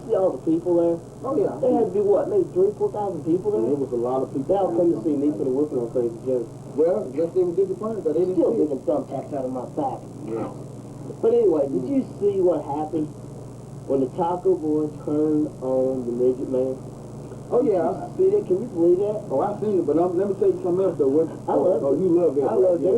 see all the people there? Oh, yeah. There had to be, what, maybe 3,000-4,000 people there? Yeah, it was a lot of people. They all come to see me for the whooping on Crazy Joe. Well, I guess they were disappointed that they didn't Still see it. digging thumbtacks out of my back. Yeah. But anyway, did you see what happened when the Taco Boy turned on the midget man? Oh, yeah. See that? Can you believe that? Oh, I've seen it, but let me tell you something else, though. I love it. You love it. I love it.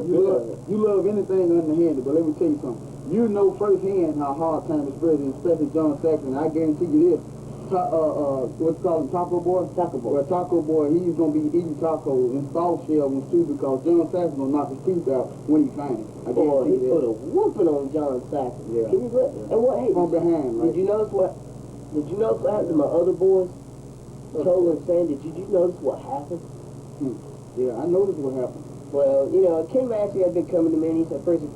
You love anything underhanded, but let me tell you something. You know firsthand how hard time is president, especially John Saxon. I guarantee you this. What's called Taco Boy? Taco Boy. Well, Taco Boy, he's going to be eating tacos and soft shell ones too, because John Saxon going to knock his teeth out when he finds it. I Boy, he guarantee put that. a whooping on John Saxon. Yeah. Can you believe? And what? Hey, From behind, right? Did you notice what happened to my other boys? Cole and Sandy, did you notice what happened? Yeah, I noticed what happened. Well, you know, King Maxey had been coming to me and he said, Prissy,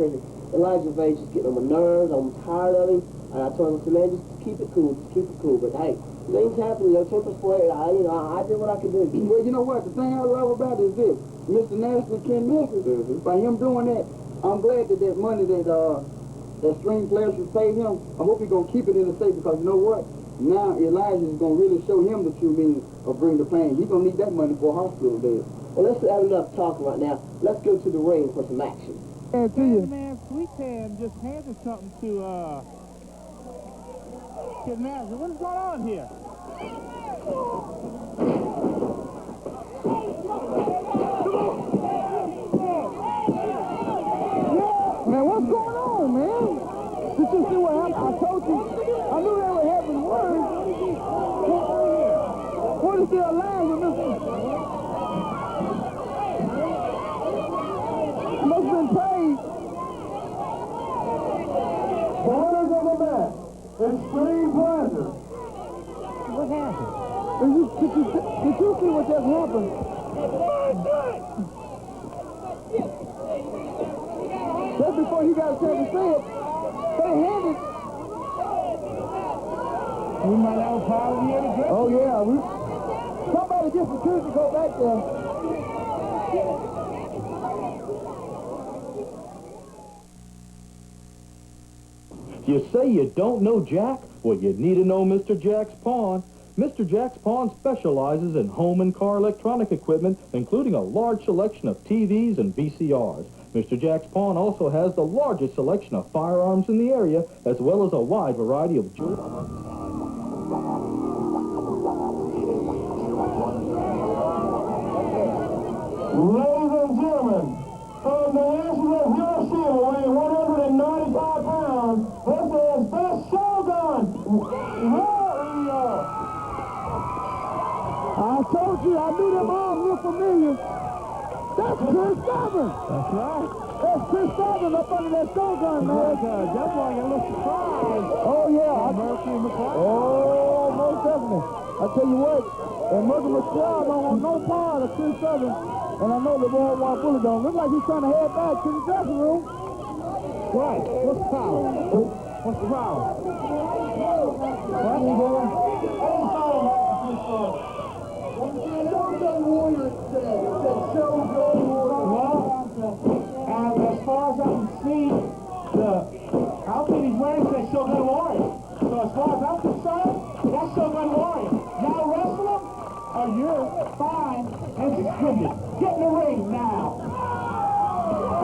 Elijah Vage is getting on my nerves, I'm tired of him. And I told him, I said, man, just keep it cool. But hey, things happen, you know, tempers flare. I did what I could do. Well, you know what? The thing I love about it is this. Mr. Nasty, Ken Memphis, by him doing that, I'm glad that that money that Stream Flashes paid him, I hope he's going to keep it in the safe, because you know what? Now Elijah is going to really show him the true meaning of bringing the pain. He's going to need that money for a hospital bed. Well, let's have enough talking right now. Let's go to the ring for some action. Man, Sweet Tan just handed something to Kid Nazareth. What is going on here? Man, what's going on, man? Did you see what happened? I told you. I knew they were having words. What is their line with this? Must have been paid. The winners of the match, Extreme Pleasure. What happened? Did you see what just happened? Just before he got a chance to say it, they handed. We might have a problem here today. Oh, yeah. Somebody get security to go back there. You say you don't know Jack? Well, you need to know Mr. Jack's Pawn. Mr. Jack's Pawn specializes in home and car electronic equipment, including a large selection of TVs and VCRs. Mr. Jack's Pawn also has the largest selection of firearms in the area, as well as a wide variety of jewelry. Ladies and gentlemen, from the National Hiroshima, weighing 195 pounds, this is the Shogun Warrior. I told you, I knew them arms look familiar. That's Chris Dobbin. That's right. That's Chris Dobbin up under that Shogun, man. That's why I got a little surprise. Oh, yeah. Oh, most definitely. I tell you what, and Murphy McCall don't want no part of Chris Dobbin. And I know the boy want bullet don't. Look like he's trying to head back to the dressing room. Right. What's the problem? What's the problem? What? Shogun Warrior said. It said Shogun Warrior. Well, and as far as I can see, the outfit he's wearing says Shogun Warrior. So as far as I'm concerned, that's Shogun Warrior. Now wrestle him, or you're fine and suspended. Get in the ring now.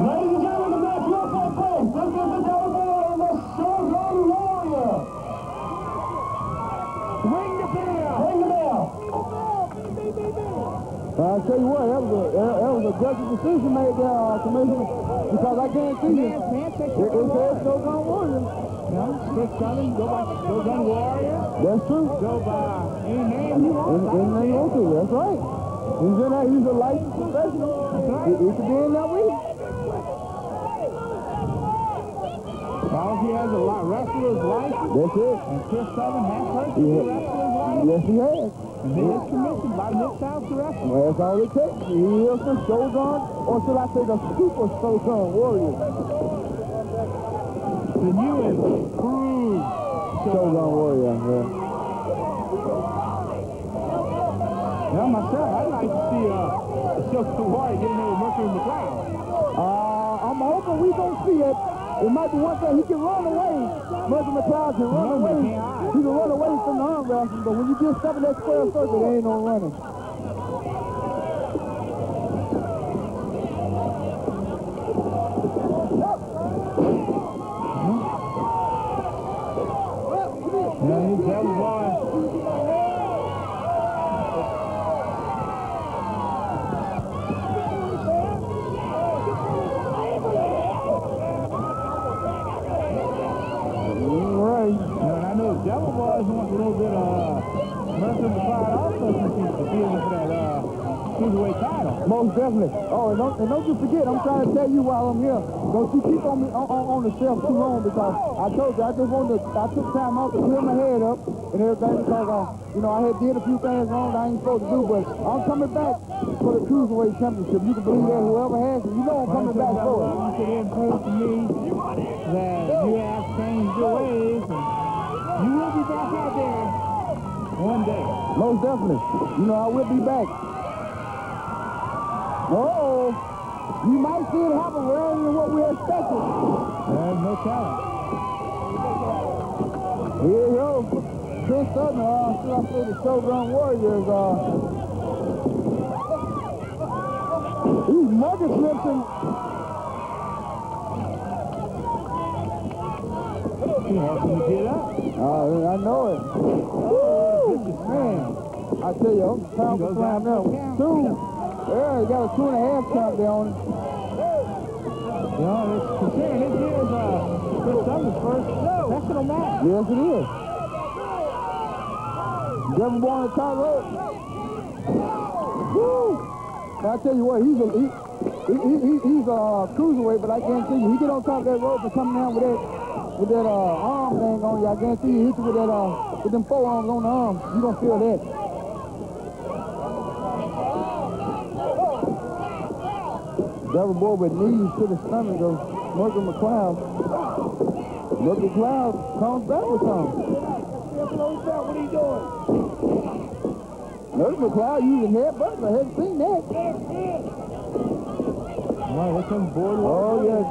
Ladies and gentlemen, the match will take place. This is the Shogun and the Shogun Warrior. Ring the bell. Ring the bell. I'll tell you what, that was a judge's decision made there, Commissioner, because I guarantee you, it says Shogun Warrior. No, Chris Dobbin, go by Shogun Warrior. That's true. Go by any name you want. Any name you want to, that's right. He's a licensed professional. That's right. He should be in that week. Well, he has a wrestler's license. That's it. And Chris Dobbin has personal wrestler's license. Yes, he has. And he is commissioned by Mid-South to wrestle. Well, that's all it takes. He is the Shogun, or should I say the Super Shogun Warrior? The new and improved Shogun Warrior, yeah. Now, myself, I'd like to see the Shogun Warrior getting there with Mercury McLeod. I'm hoping we don't see it. It might be one thing. He can run away. Mercury McLeod can run away. He can run away from the arm wrestling, but when you get stuck in that square circle, there ain't no running. Yeah, he's Devil Boy. Right. And I know Devil Boys want a little bit of Mercer McLeod also competing for that cruiserweight title. Most definitely. Oh, and don't you forget, I'm trying to tell you while I'm here, don't you keep on me on the shelf too long, because I told you I took time out to clear my head up and everything, because I had did a few things wrong that I ain't supposed to do, but I'm coming back for the cruiserweight championship. You can believe that, whoever has it, you know I'm coming back for it. You should then prove to me that you have changed your ways, and you will be back out there one day. Most definitely. I will be back. Oh, you might see it happen earlier than what we expected. There's no telling. Here you go. Chris Sutton, should I say the Shogun Warriors, he's mugger flipping. He wants him to get up. I know it. Oh, man. I tell you, I'm pound for slam now. 2. Yeah, he got a 2.5 count there on him. It's considering this is Chris Sutton's first professional match. Yes, it is. Devil Boy on the top rope. Woo! Now, I tell you what, he's a cruiserweight, but I guarantee you, he get on top of that rope and come down with that arm thing on you. I guarantee you, hit you with that with them forearms on the arm. You gonna feel that. Devil Boy with knees to the stomach of Mercer McLeod. Mercer McLeod comes back with something. What are you doing? Mercer McLeod using headbutts. I hadn't seen that. Wow, here comes Boardwalk. Oh, yes.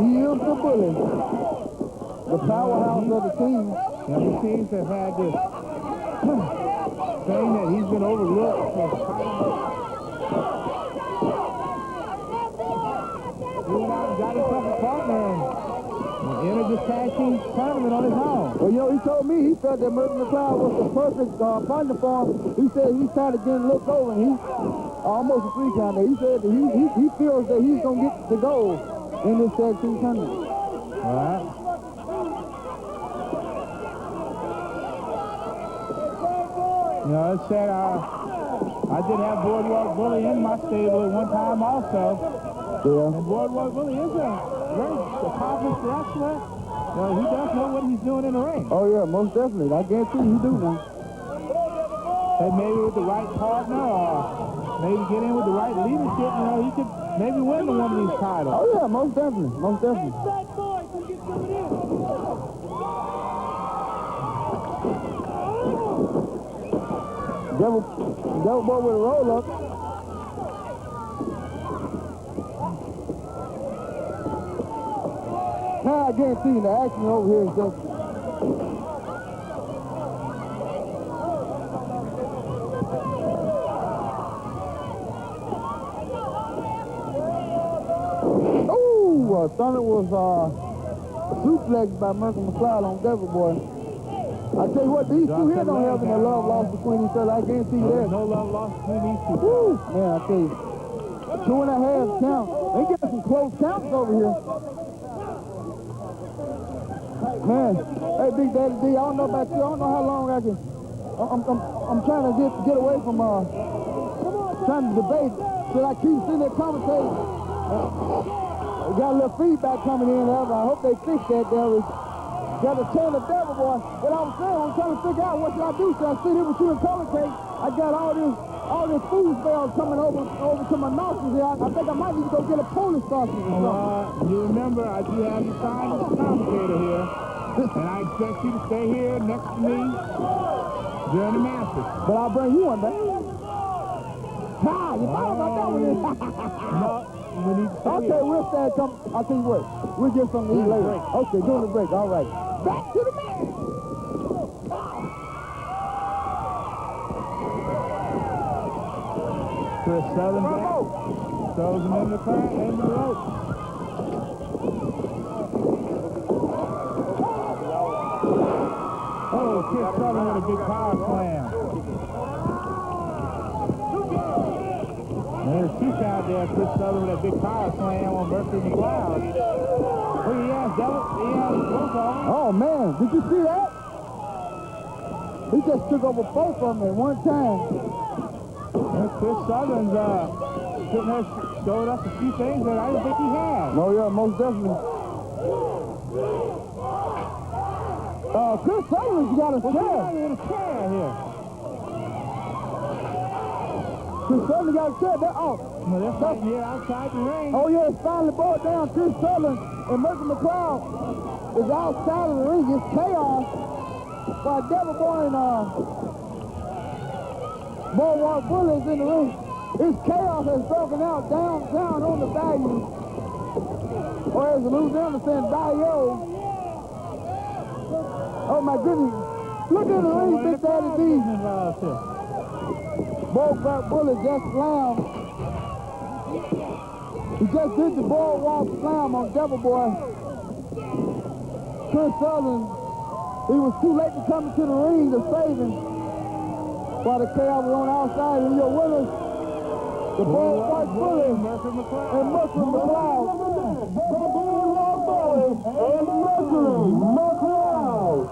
He is the bully. The powerhouse of the team. Now, the teams have had this thing that he's been overlooked for he went out and got himself a partner and entered this tag team tournament on his own. Well, he told me he felt that Mercer McLeod was the perfect partner for him. He said he's trying to get looked over, and he's almost a 3 count there. He said that he feels that he's going to get the goal in this tag team tournament. All right. It said I did have Boardwalk Bully in my stable at one time also. Yeah. And Boardwalk Bully is a very accomplished wrestler. He does know what he's doing in the ring. Oh, yeah, most definitely. I guarantee you he do now. And maybe with the right partner or maybe get in with the right leadership, he could maybe win one of these titles. Oh, yeah, most definitely. Most definitely. Devil Boy with a roll-up. Now I guarantee you the action over here is just... Ooh, Thunder was suplexed by Mercer McLeod on Devil Boy. I tell you what, these two here don't have any love lost between each other. I guarantee you that. No love lost between these two. Woo! Man, I tell you. 2.5 count. They get some close counts over here. Man, hey, Big Daddy D, I don't know about you. I don't know how long I can. I'm trying to get away from trying to debate. Should I keep sitting there commentating? Got a little feedback coming in. I hope they fix that. Got to turn the Devil Boy. What I was saying, I'm trying to figure out what should I do. Should I sit here with you and commentate? I got all this food smells coming over to my nostrils here. I think I might need to go get a Polish sausage or something. You remember, I do have you signed as a commentator here, and I expect you to stay here next to me during the matches. But I'll bring you one back. You thought about that one? No. Okay, we'll stand some. I'll tell you what, we'll get something to eat later. Okay, during the break, all right. Back to the man. Chris Southern back. Throws him in the rope. Oh, Chris Southern with a big power slam. There's two count there. Chris Southern with a big power slam on Mercury McLeod. Oh, yeah, Devil. Yeah, both of them. Oh, man. Did you see that? He just took over both of them at one time. And Chris Southern's showed us a few things that I didn't think he had. Oh, yeah, most definitely. Chris Southern's got a chair. With a chair here. Chris Southern got a chair. That's here outside the ring. Oh, yeah, it's finally brought down. Chris Southern and Mercury McLeod is outside of the ring. It's chaos. While Devil Boy and Boardwalk Bully is in the ring. This chaos has broken out down on the bayou. Or as Louisiana saying, bayou. Oh my goodness. Look at the ring, Big Daddy D. Boardwalk Bully just slammed. He just did the Boardwalk slam on Devil Boy. Chris Southern, he was too late to come into the ring to save him. While the chaos was on the outside, and your winners, the Boardwalk Bully and Mercury McLeod. The Boardwalk Bully and Mercury McLeod.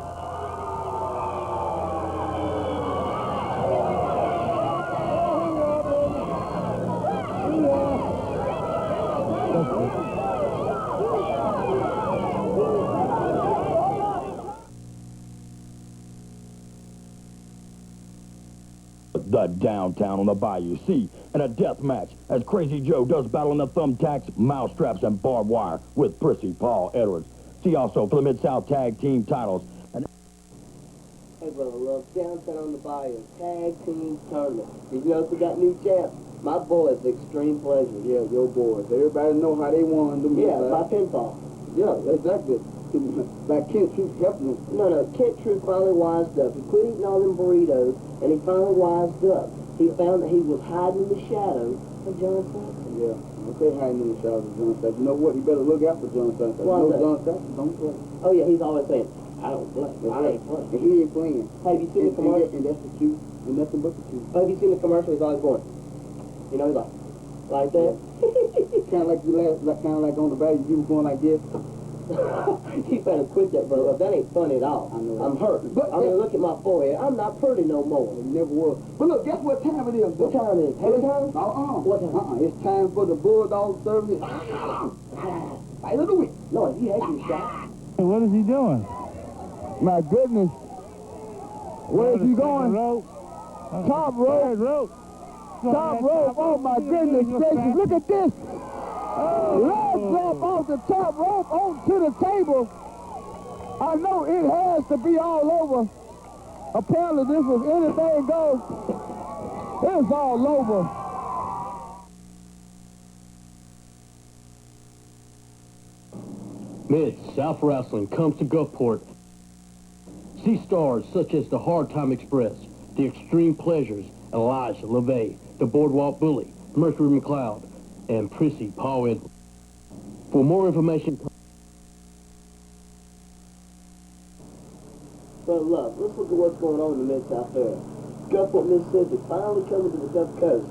The downtown on the Bayou C in a death match as Crazy Joe does battle in the thumbtacks, mousetraps, and barbed wire with Prissy Paul Edwards. See also for the Mid-South Tag Team titles. Hey, brother, love downtown on the Bayou Tag Team Tournament. Did you notice we got new champs? My boys, Extreme Pleasure. Yeah, your boys. Everybody know how they won them. Yeah, by pinfall. Yeah, exactly. Like Kent Troop helping them. No, Kent Troop finally wised up. He quit eating all them burritos, and he finally wised up. He found that he was hiding in the shadow of John Saxon. Yeah, okay, hiding in the shadow of John Saxon. You know what? You better look out for John Saxon. Why You know that? John Saxon don't play. Oh, yeah, he's always saying, I don't play. I ain't playing. And he ain't playing. Have you seen the commercial? And that's the truth. And nothing but the truth. Have you seen the commercial? He's always going, you know, he's like that. Kind of like you last, kind of like on the back, you were going like this. You better quit that, brother. That ain't funny at all. I know. I'm hurt. But I'm gonna look at my forehead. I'm not pretty no more. It never was. But look, guess what time it is? What time is it? Half time? What time? It's time for the Bulldog service. Fight of the week. No, he had you shot. What is he doing? My goodness. Where is he going? Top rope. Top rope. Oh my goodness gracious. Look at this. Leg drop off the top rope onto the table. I know it has to be all over. Apparently this was anything goes. It's all over. Mid-South Wrestling comes to Gulfport. See stars such as the Hard Time Express, the Extreme Pleasures, Elijah LeVay, the Boardwalk Bully, Mercury McLeod, and Prissy Paul Edwards. For more information... But look, let's look at what's going on in the Mid-South area. Gulfport, Mississippi, finally coming to the Gulf Coast.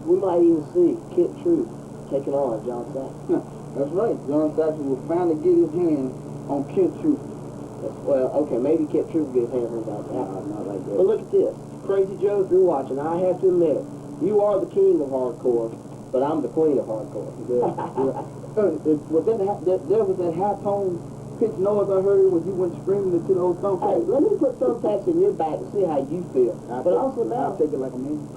We might even see Kent Troop taking on John Saxon. That's right. John Saxon will finally get his hand on Kent Troop. Well, okay, maybe Kent Troop will get his hands on John Saxon. Not like that. But look at this. Crazy Joe, if you're watching, I have to admit, you are the king of hardcore, but I'm the queen of hardcore. There was that high tone pitch noise I heard when you went screaming into those Hey, thumbtacks. let me put thumbtacks in your back and see how you feel. But also now, I'll take it like a man.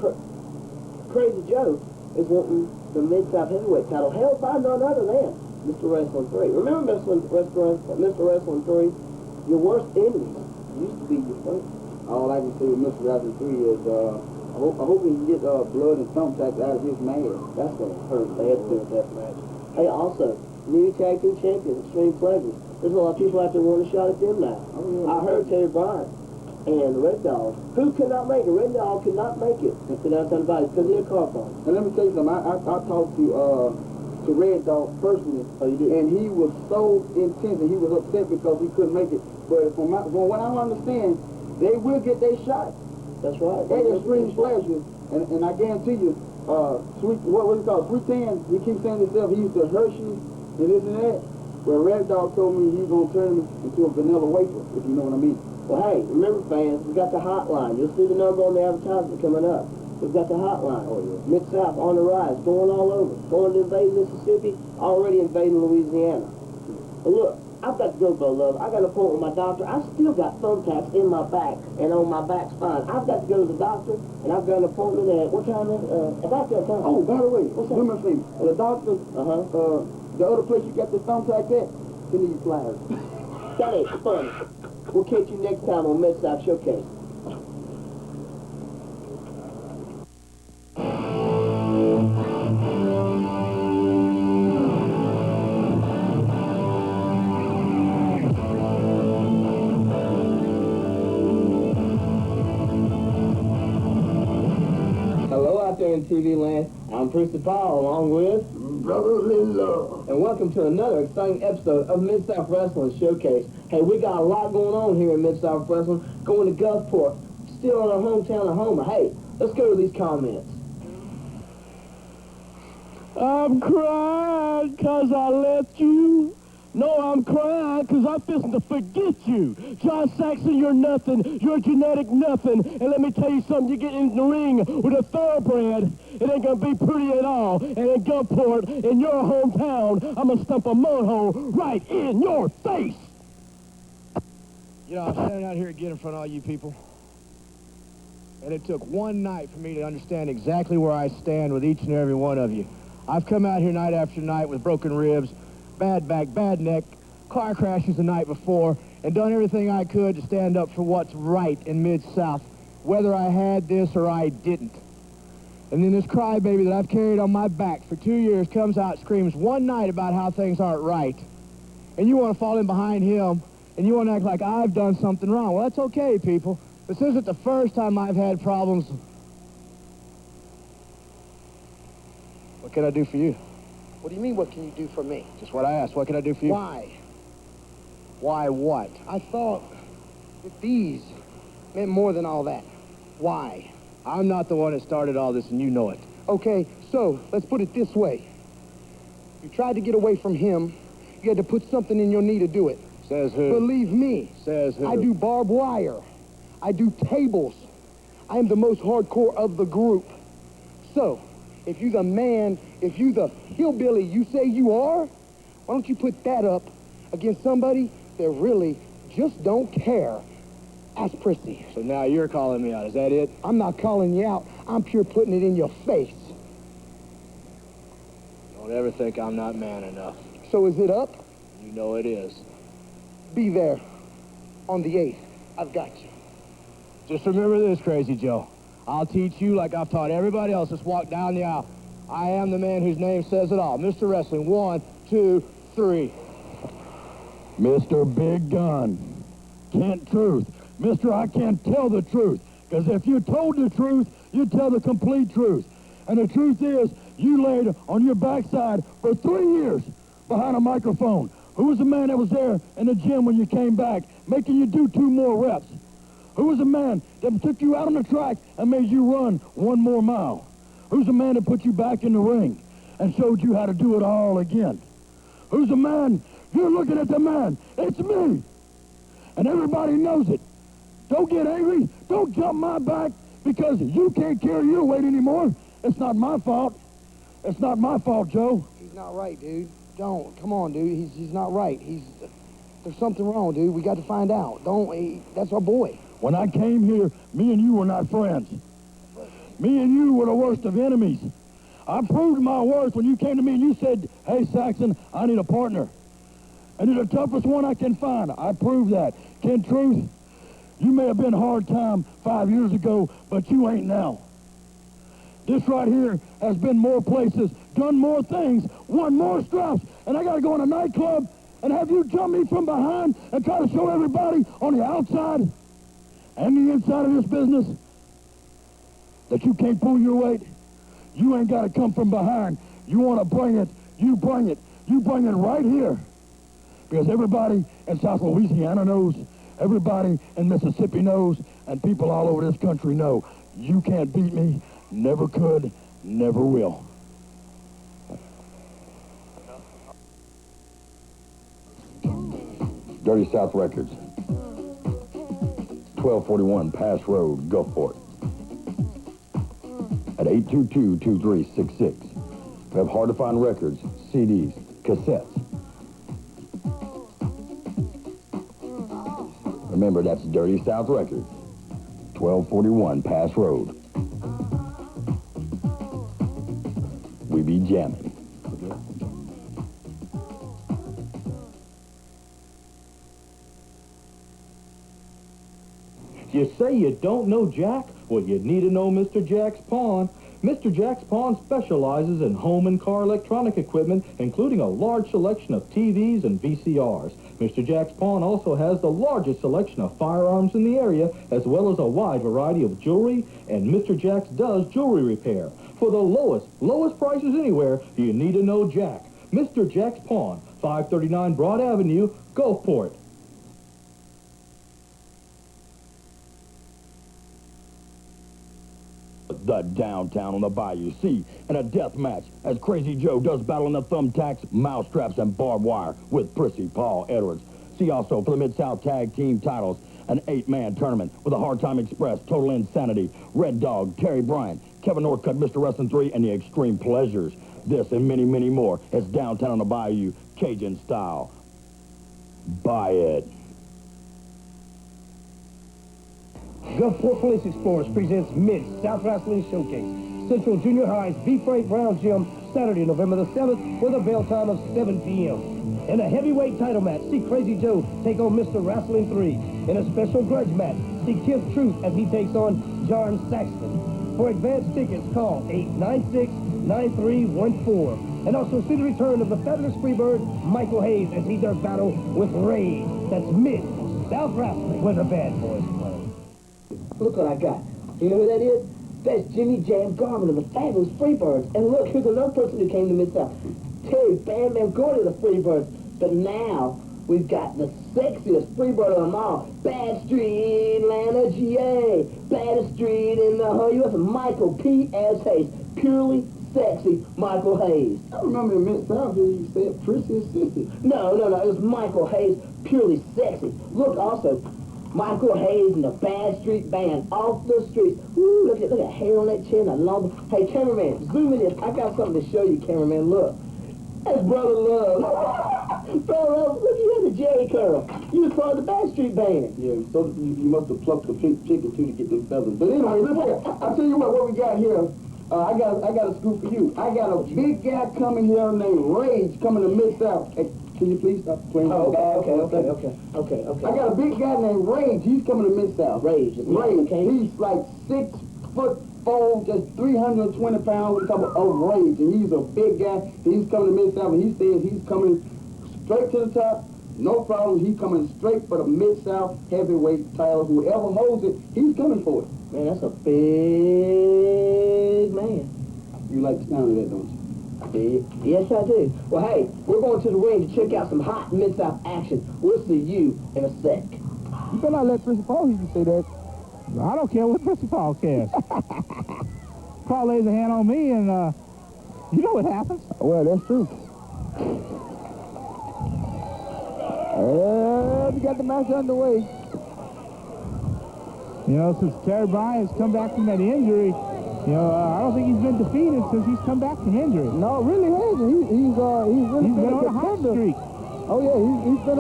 Crazy Joe is wanting the Mid-South Heavyweight title held by none other than Mr. Wrestling 3. Remember Mr. Wrestling 3? Your worst enemy used to be your friend. All I can say with Mr. Wrestling 3 is, I hope he can get blood and thumbtacks out of his mask. That's going to hurt bad for a death match. Hey, also, new tag team champions, Extreme Pleasures. There's a lot of people out there wanting a shot at them now. Oh, yeah. I heard Terry Bryan and Red Dog. Who could not make it? Red Dog could not make it to downtown Dubai because he had a car problem. And let me tell you something. I talked to Red Dog personally. Oh, you did? And he was so intense and he was upset because he couldn't make it. But from what I understand, they will get their shot. That's right. They extreme flashes. And I guarantee you, what is it called? Sweet Tan, he keeps saying himself, he used to Hershey and this and that. Well, Red Dog told me he's going to turn him into a vanilla wafer, if you know what I mean. Well, hey, remember, fans, we got the hotline. You'll see the number on the advertisement coming up. We've got the hotline. Mid-South on the rise, going all over. Going to invade Mississippi, already invading Louisiana. But look, I've got to go, Bo Love. I got an appointment with my doctor. I still got thumbtacks in my back and on my back spine. I've got to go to the doctor, and I've got an appointment at, what time is it? About that time. Oh, by the way, what's that? do me a favor. The doctor, the other place you got the thumbtack at, send me your flyers. That ain't funny. We'll catch you next time on Mid-South Showcase. Hello out there in TV land. I'm Percy Paul along with Brotherly love. and welcome to another exciting episode of Mid-South Wrestling Showcase. Hey, we got a lot going on here in Mid-South Wrestling, going to Gulfport, still in our hometown of Homer. Hey, let's go to these comments. I'm crying 'cause I left you. No, I'm crying 'cause I'm fixing to forget you. John Saxon, you're nothing. You're genetic nothing. And let me tell you something, you get in the ring with a thoroughbred, it ain't gonna be pretty at all. And in Gulfport, in your hometown, I'm gonna stump a mud hole right in your face. You know, I'm standing out here again in front of all you people. And it took one night for me to understand exactly where I stand with each and every one of you. I've come out here night after night with broken ribs, bad back, bad neck, car crashes the night before, and done everything I could to stand up for what's right in Mid-South, whether I had this or I didn't. And then this crybaby that I've carried on my back for 2 years comes out, screams one night about how things aren't right. And you want to fall in behind him, and you want to act like I've done something wrong. Well, that's okay, people. This isn't the first time I've had problems. What can I do for you? What do you mean, what can you do for me? Just what I asked. What can I do for you? Why? Why what? I thought that these meant more than all that. Why? I'm not the one that started all this, and you know it. Okay, so let's put it this way. You tried to get away from him. You had to put something in your knee to do it. Says who? Believe me. Says who? I do barbed wire. I do tables. I am the most hardcore of the group. So, if you the man, if you the hillbilly you say you are, why don't you put that up against somebody that really just don't care? Ask Prissy. So now you're calling me out. Is that it? I'm not calling you out. I'm pure putting it in your face. Don't ever think I'm not man enough. So is it up? You know it is. Be there on the 8th. I've got you. Just remember this, Crazy Joe. I'll teach you like I've taught everybody else that's walked down the aisle. I am the man whose name says it all. Mr. Wrestling, 1, 2, 3. Mr. Big Gun. Kent Truth. Mister, I can't tell the truth. Because if you told the truth, you'd tell the complete truth. And the truth is, you laid on your backside for 3 years behind a microphone. Who was the man that was there in the gym when you came back, making you do 2 more reps? Who was the man that took you out on the track and made you run 1 more mile? Who's the man that put you back in the ring and showed you how to do it all again? Who's the man? You're looking at the man. It's me. And everybody knows it. Don't get angry. Don't jump my back because you can't carry your weight anymore. It's not my fault. It's not my fault, Joe. He's not right, dude. Don't. Come on, dude. He's not right. There's something wrong, dude. We got to find out. That's our boy. When I came here, me and you were not friends. Me and you were the worst of enemies. I proved my worth when you came to me and you said, hey, Saxon, I need a partner. And you're the toughest one I can find. I proved that. Kent Truth, you may have been hard time 5 years ago, but you ain't now. This right here has been more places, done more things, won more straps, and I got to go in a nightclub and have you jump me from behind and try to show everybody on the outside? and the inside of this business that you can't pull your weight, you ain't got to come from behind. You want to bring it, you bring it. You bring it right here. Because everybody in South Louisiana knows, everybody in Mississippi knows, and people all over this country know, you can't beat me, never could, never will. Dirty South Records. 1241 Pass Road, Gulfport. At 822-2366. We have hard-to-find records, CDs, cassettes. Remember, that's Dirty South Records. 1241 Pass Road. We be jamming. You say you don't know Jack? Well, you need to know Mr. Jack's Pawn. Mr. Jack's Pawn specializes in home and car electronic equipment, including a large selection of TVs and VCRs. Mr. Jack's Pawn also has the largest selection of firearms in the area, as well as a wide variety of jewelry, and Mr. Jack's does jewelry repair. For the lowest prices anywhere, you need to know Jack. Mr. Jack's Pawn, 539 Broad Avenue, Gulfport. The downtown on the Bayou Sea in a death match as Crazy Joe does battle in the thumbtacks, mousetraps, and barbed wire with Prissy Paul Edwards. See also for the Mid-South Tag Team titles, an 8-man tournament with a Hard Time Express, Total Insanity, Red Dog, Terry Bryant, Kevin Northcutt, Mr. Wrestling 3, and the Extreme Pleasures. This and many, many more is downtown on the Bayou, Cajun style. Buy it. Gulfport Police Explorers presents Mid-South Wrestling Showcase. Central Junior High's B. Frank Brown Gym, Saturday, November the 7th, with a bell time of 7 p.m. In a heavyweight title match, see Crazy Joe take on Mr. Wrestling 3. In a special grudge match, see Kip Truth as he takes on John Saxton. For advanced tickets, call 896-9314. And also see the return of the fabulous Freebird, Michael Hayes, as he does battle with Rage. That's Mid-South Wrestling, where the bad boys play. Look what I got. You know who that is? That's Jimmy Jam Garvin of the fabulous Freebirds. And look, here's another person who came to Mid-South. Terry Bam Bam Gordy of the Freebirds. But now, we've got the sexiest Freebird of them all. Bad Street, Atlanta, GA. Baddest Street in the whole U.S. Michael P.S. Hayes. Purely sexy Michael Hayes. I remember in Mid-South, you said Prissy and Sissy. No. It was Michael Hayes, purely sexy. Look, also, Michael Hayes and the Bad Street Band off the streets. Woo, look at hair on that chin, a long. Hey, cameraman, zoom in this. I got something to show you, cameraman. Look. That's Brother Love. Brother Love, look, you had the J curl. You was part of the Bad Street Band. Yeah, so you must have plucked the pink chicken too to get them feathers. But anyway, listen here. I'll tell you what we got here. I got a scoop for you. I got a big guy coming here named Rage coming to Mid-South. Hey, can you please stop playing? Oh, okay. I got a big guy named Rage. He's coming to Mid-South. Rage. Okay. He's like 6'4", just 320 pounds. We're talking about Rage, and he's a big guy. He's coming to Mid-South, and he says he's coming straight to the top. No problem. He's coming straight for the Mid-South heavyweight title. Whoever holds it, he's coming for it. Man, that's a big man. You like the sound of that, don't you? Yes, I do. Well, hey, we're going to the ring to check out some hot Mid-South action. We'll see you in a sec. You better not let Prissy Paul hear you say that. I don't care what Prissy Paul cares. Paul lays a hand on me, and you know what happens. Well, that's true. We got the match underway. You know, since Terry Bryant's come back from that injury, you know, I don't think he's been defeated since he's come back from injury. No, really hasn't. He's really been on a hot streak. Oh yeah, he's been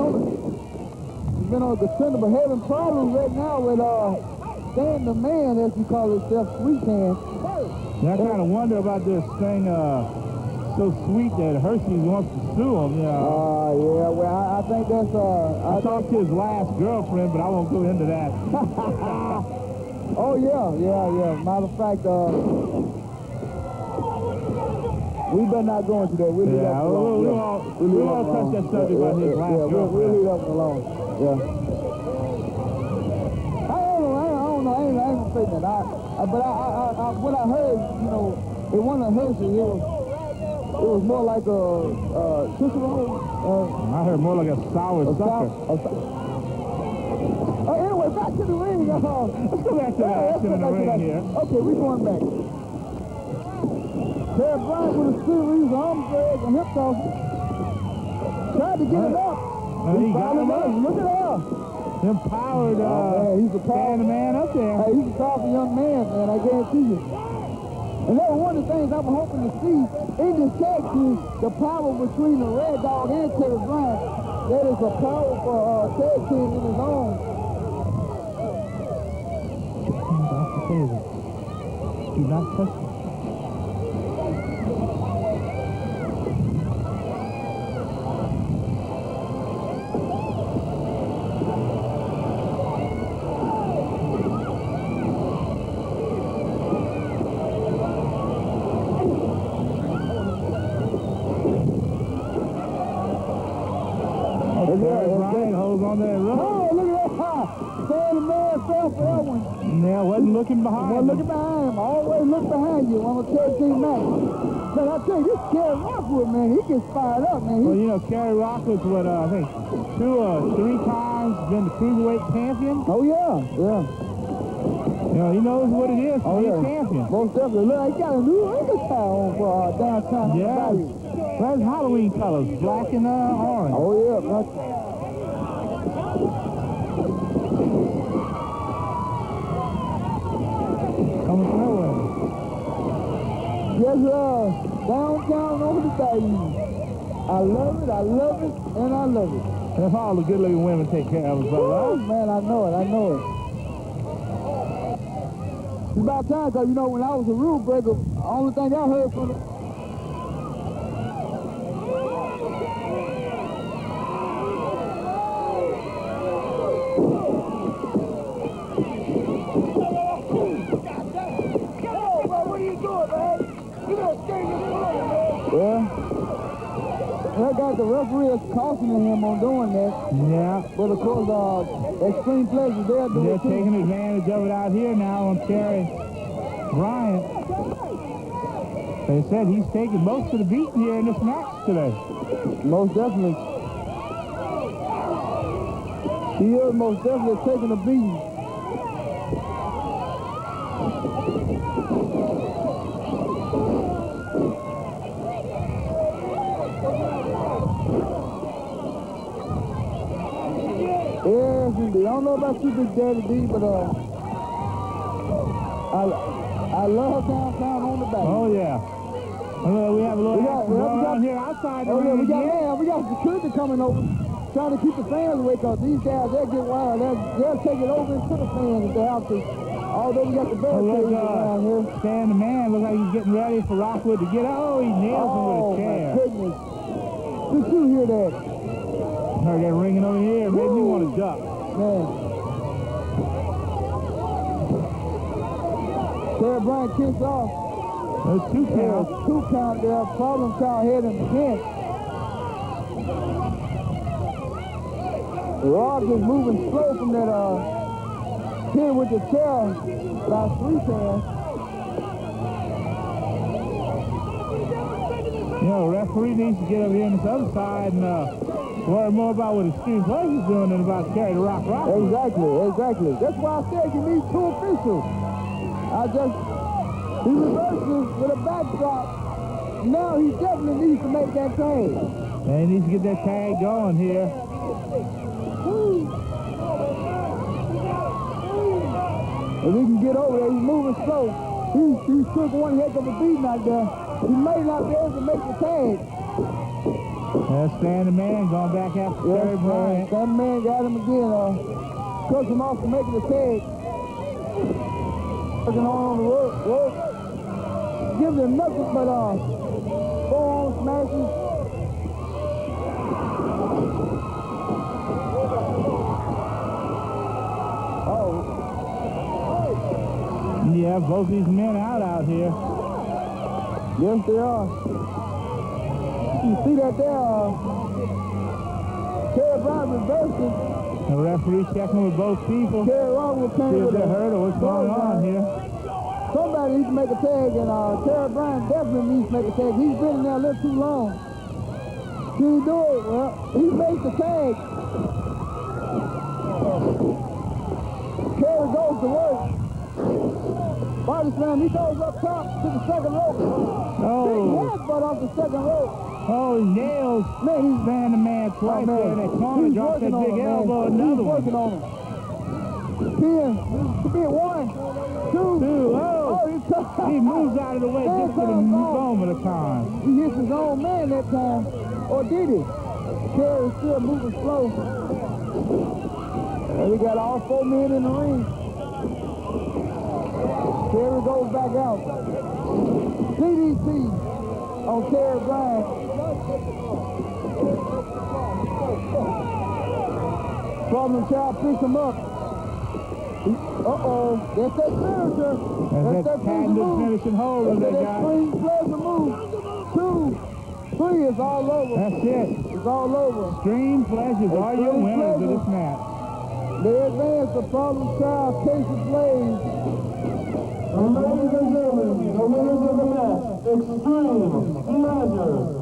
on a contender, but having problems right now with Stan the Man, as he calls himself, Sweet Hand. And I kind of wonder about this thing so sweet that Hershey's wants to sue him. You know. Yeah, well, I think that's I talked to his last girlfriend, but I won't go into that. Oh, yeah. Matter of fact, we better not go into that. We'll leave that alone. We won't touch that subject about his last girlfriend. We'll leave that alone. Yeah. Hang say that. What I heard, you know, in one of the hearses, it was more like a Cicero. I heard more like a sour sucker. Anyway, back to the ring. Let's go back to the action in the ring here. Okay, we're going back. Terry Bryant with a series, arm drag, and hip toss. Tried to get it up. He got him up. Look at that. Empowered, he's a stand the man up there. Hey, he's a powerful young man, man, I guarantee you. And that was one of the things I was hoping to see in this tag team, the power between the Red Dog and Terry Bryant. That is a powerful tag team in his own. That's the table. Do not touch it. Ryan holds on that rope. Oh, look at that. Stand the man fell for that one. Yeah, wasn't looking behind him. Looking behind him. Always look behind you on a tag team match. Man, I tell you, this Kerry Rockwood, man, he gets fired up, man. Well, you know, Kerry Rockwood's what, I think, 2 or 3 times been the cruiserweight champion. Oh, yeah. You know, he knows what it is to be a champion. Most definitely. Look, he got a new hairstyle on for downtown. Yeah. That's Halloween colors, black and orange. Oh, yeah. Coming from nowhere. Yes, downtown over the bayou. I love it, and I love it. That's all the good-looking women take care of us, brother. Oh, man, I know it. It's about time, because, you know, when I was a rule breaker, the only thing I heard from it, I got the referee is cautioning him on doing that. Yeah. But of course, Extreme Pleasure, they're doing They're taking advantage of it out here now on Terry Bryant. They said he's taking most of the beating here in this match today. Most definitely. He is most definitely taking a beating. Yes, indeed. I don't know about you, Big Daddy D, but I love downtown on the back. Oh, yeah. We have a little action going on here outside the ring again. We got security coming over, trying to keep the fans away, because these guys, they'll get wild. They'll take it over into the fans if they have to. Although we got the barricades around here. Stan the man looks like he's getting ready for Rockwood to get out. Oh, he nails him with a chair. Oh, my goodness. Did you hear that? Heard that ringing over here. Made me want to duck. Man. Terry Bryant kicks off. There's 2 counts. 2 count there. Problem child heading again. Rod is moving slow from that pin with the chair about 3 times. You know, the referee needs to get over here on this other side and worry more about what Extreme Pleasure's doing than about Terry the Rock Rock. Exactly. That's why I said you need 2 officials. He reverses with a backdrop. Now he definitely needs to make that tag. And he needs to get that tag going here. If he can get over there, he's moving slow. He took one heck of a beating out there. He may not be able to make the tag. That's Stan the man going back after Terry Bryant. Stan the man got him again. Took him off for making the tag. Working on the rope. Gives him nothing but forearm smashes. Yeah, both these men out here. Yes, they are. You see that there, Terry Bryant reversing. The referee checking with both people. Terry Roberts See came if with they're a hurt or what's going on here. Somebody needs to make a tag, and Terry Bryant definitely needs to make a tag. He's been in there a little too long. Can he do it? Well, he makes the tag. Terry goes to work. Body slam, he goes up top to the second rope. Big headbutt off the second rope. Oh, he nails. Man, he's Man twice there in that corner. Drops that big elbow, another one. He's working on him. 10, to be at 1, 2. Oh, he moves out of the way just for the moment of time. He hits his own man that time. Or did he? Terry's still moving slow. And we got all 4 men in the ring. Terry goes back out. DDT on Terry Bryant. Problem child picks him up. Uh-oh. That's that finisher. That's that patented finishing hold of that guy. Extreme pleasure move. 2, 3 is all over. That's it. It's all over. Extreme pleasures are your winners of this match. They advance the Problem Child, Casey Blaze. And ladies and gentlemen, the winners of the match, Extreme Pleasures.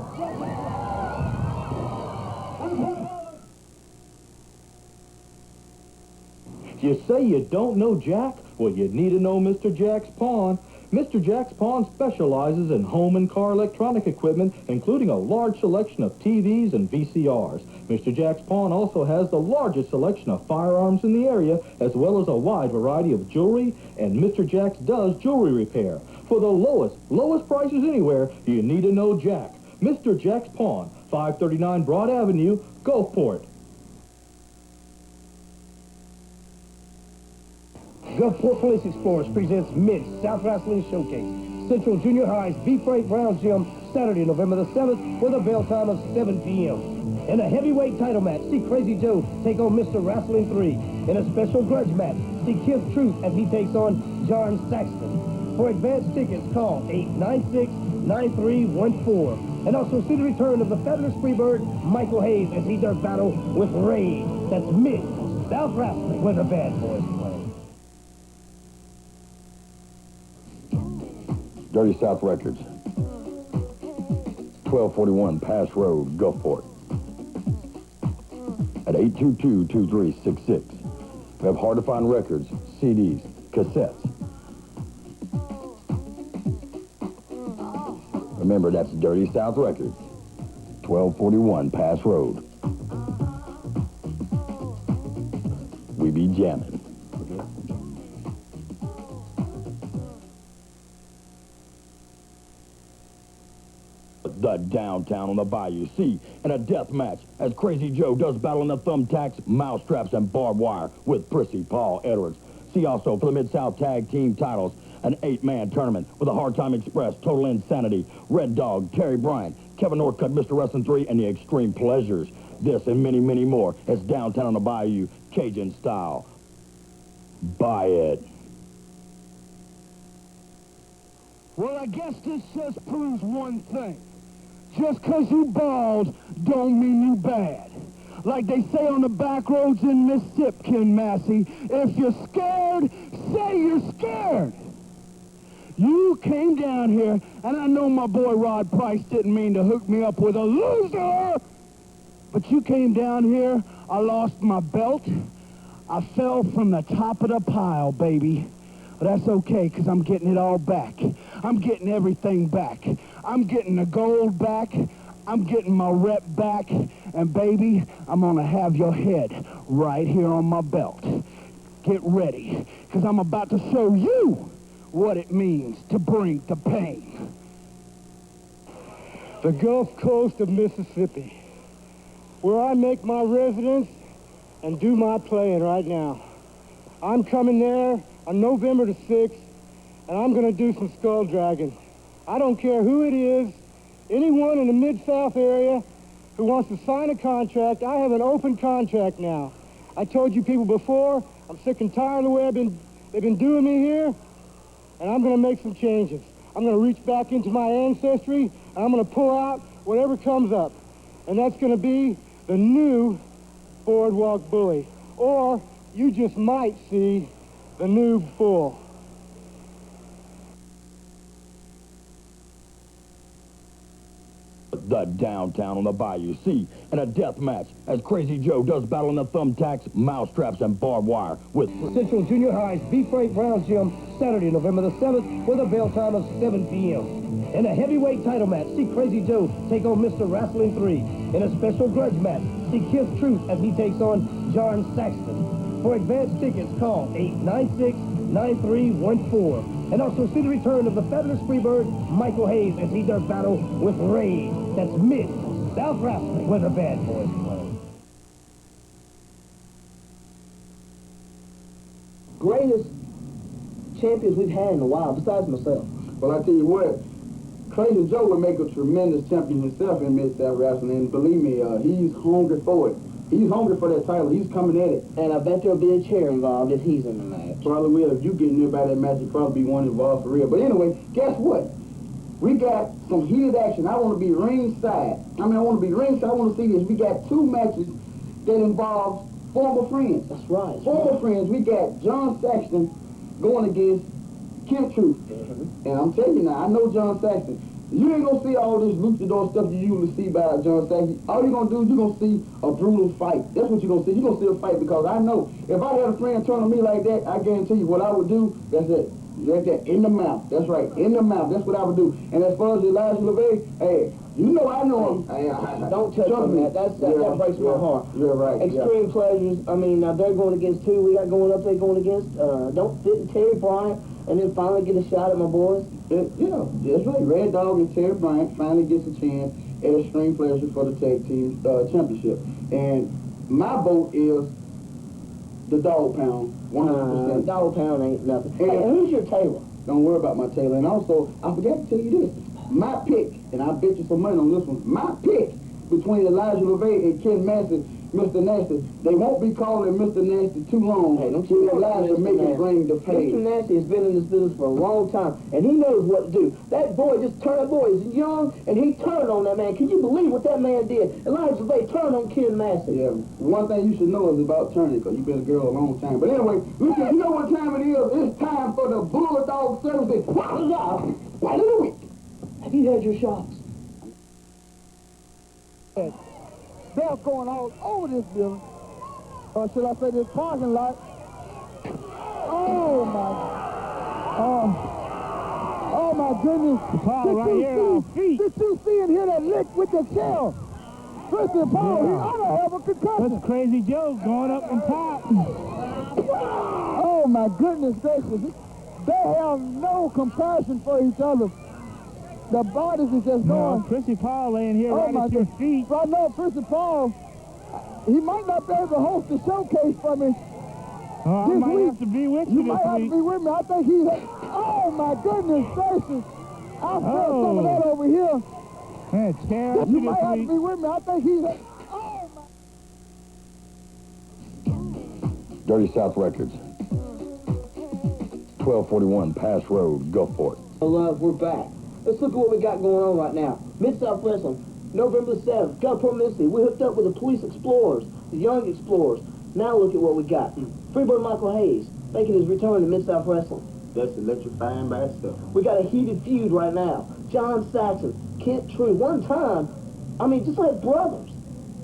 You say you don't know Jack? Well, you need to know Mr. Jack's Pawn. Mr. Jack's Pawn specializes in home and car electronic equipment, including a large selection of TVs and VCRs. Mr. Jack's Pawn also has the largest selection of firearms in the area, as well as a wide variety of jewelry, and Mr. Jack's does jewelry repair. For the lowest prices anywhere, you need to know Jack. Mr. Jack's Pawn, 539 Broad Avenue, Gulfport. Gulfport Police Explorers presents Mid-South Wrestling Showcase. Central Junior High's B-Freight Brown Gym, Saturday, November the 7th, with a bell time of 7 p.m. In a heavyweight title match, see Crazy Joe take on Mr. Wrestling 3. In a special grudge match, see Kith Truth as he takes on John Saxton. For advanced tickets, call 896-9314. And also see the return of the fabulous Freebird, Michael Hayes, as he does battle with Ray. That's Mid-South Wrestling, where the bad boys play. Dirty South Records, 1241 Pass Road, Gulfport, at 822-2366. We have hard-to-find records, CDs, cassettes. Remember, that's Dirty South Records, 1241 Pass Road. We be jamming. The downtown on the Bayou Sea in a death match as Crazy Joe does battle in the thumbtacks, mousetraps, and barbed wire with Prissy Paul Edwards. See also for the Mid-South Tag Team titles, an 8-man tournament with a Hard Time Express, Total Insanity, Red Dog, Terry Bryant, Kevin Northcutt, Mr. Wrestling 3, and the Extreme Pleasures. This and many, many more is downtown on the Bayou, Cajun style. Buy it. Well, I guess this just proves one thing. Just 'cause you bald don't mean you bad. Like they say on the back roads in Mississippi, Ken Massey, if you're scared, say you're scared. You came down here, and I know my boy Rod Price didn't mean to hook me up with a loser, but you came down here, I lost my belt, I fell from the top of the pile, baby. But that's okay, because I'm getting it all back. I'm getting everything back. I'm getting the gold back. I'm getting my rep back. And, baby, I'm going to have your head right here on my belt. Get ready, because I'm about to show you what it means to bring the pain. The Gulf Coast of Mississippi, where I make my residence and do my playing right now. I'm coming there on November the 6th, and I'm going to do some skull dragging. I don't care who it is, anyone in the Mid-South area who wants to sign a contract. I have an open contract now. I told you people before, I'm sick and tired of the way they've been doing me here, and I'm going to make some changes. I'm going to reach back into my ancestry, and I'm going to pull out whatever comes up. And that's going to be the new Boardwalk Bully. or you just might see the noob full. The downtown on the Bayou Sea in a death match as Crazy Joe does battle in the thumbtacks, mousetraps, and barbed wire with Central Junior High's B-Freight Browns Gym, Saturday, November the 7th, with a bell time of 7 p.m. In a heavyweight title match, see Crazy Joe take on Mr. Wrestling 3. In a special grudge match, see Kith Truth as he takes on John Saxton. For advanced tickets, call 896-9314. And also see the return of the fabulous Freebird, Michael Hayes, as he does battle with Ray. That's Mid-South Wrestling, where the bad boys play. Greatest champions we've had in a while, besides myself. Well, I tell you what, Crazy Joe would make a tremendous champion himself in Mid-South Wrestling, and believe me, he's hungry for it. He's hungry for that title. He's coming at it. And I bet there'll be a chair involved if he's in the match. Probably will. If you get near by that match, you'll probably be one involved for real. But anyway, guess what? We got some heated action. I want to be ringside. I want to be ringside. I want to see this. We got two matches that involve former friends. That's right. Former friends. We got John Saxton going against Kith Truth. And I'm telling you now, I know John Saxton. You ain't gonna see all this luchador stuff you usually see by John Saxton. All you're gonna do is you're gonna see a brutal fight. That's what you're gonna see. You're gonna see a fight because I know if I had a friend turn on me like that, I guarantee you what I would do, that's it. Right there, in the mouth. That's right, in the mouth. That's what I would do. And as far as Elijah LeVay, hey, you know I know him. Don't touch on that. That breaks my heart. You're right. Extreme Pleasures. Now they're going against two. We got going up there going against. Didn't Terry Bryant and then finally get a shot at my boys. That's right. Red Dog and Terry Bryant finally gets a chance at Extreme Pleasure for the tag team championship. And my vote is the Dog Pound. 100%. Dog Pound ain't nothing. Hey, who's your tailor? Don't worry about my tailor. And also, I forgot to tell you this. My pick, and I bet you some money on this one, my pick between Elijah LeVay and Ken Massey, Mr. Nasty, they won't be calling Mr. Nasty too long. Hey, don't you Elijah make it bring the pay. Mr. Nasty has been in this business for a long time, and he knows what to do. That boy just turned, that boy is young, and he turned on that man. Can you believe what that man did? Elijah LeVay turned on Ken Massey. Yeah, one thing you should know is about turning, because you've been a girl a long time. But anyway, you know what time it is? It's time for the Bulldog Thursday. Fight of the week. Have you had your shots? They're going all over this building. Or should I say this parking lot? Oh my goodness. Paul right here on feet. Did you see and hear that lick with the tail? Listen, Paul, he ought to have a concussion. That's Crazy Joe going up and top. Oh my goodness gracious. They have no compassion for each other. The bodies is just going. Prissy Paul laying here right at your feet. So I know Prissy Paul, he might not be able to host the showcase for me. I might have to be with you this week. You might have to be with me. I think he's... Oh, my goodness gracious. I felt some of that over here. Man, tear up You this might have to week. be with me. I think he's... Oh, my... Dirty South Records. 1241 Pass Road, Gulfport. Love, we're back. Let's look at what we got going on right now. Mid-South Wrestling, November 7th, Gulfport, Mississippi. We hooked up with the Police Explorers, the Young Explorers. Now look at what we got. Freebird Michael Hayes making his return to Mid-South Wrestling. That's electrifying by itself. We got a heated feud right now. John Saxon, Kith Truth. One time, just like brothers.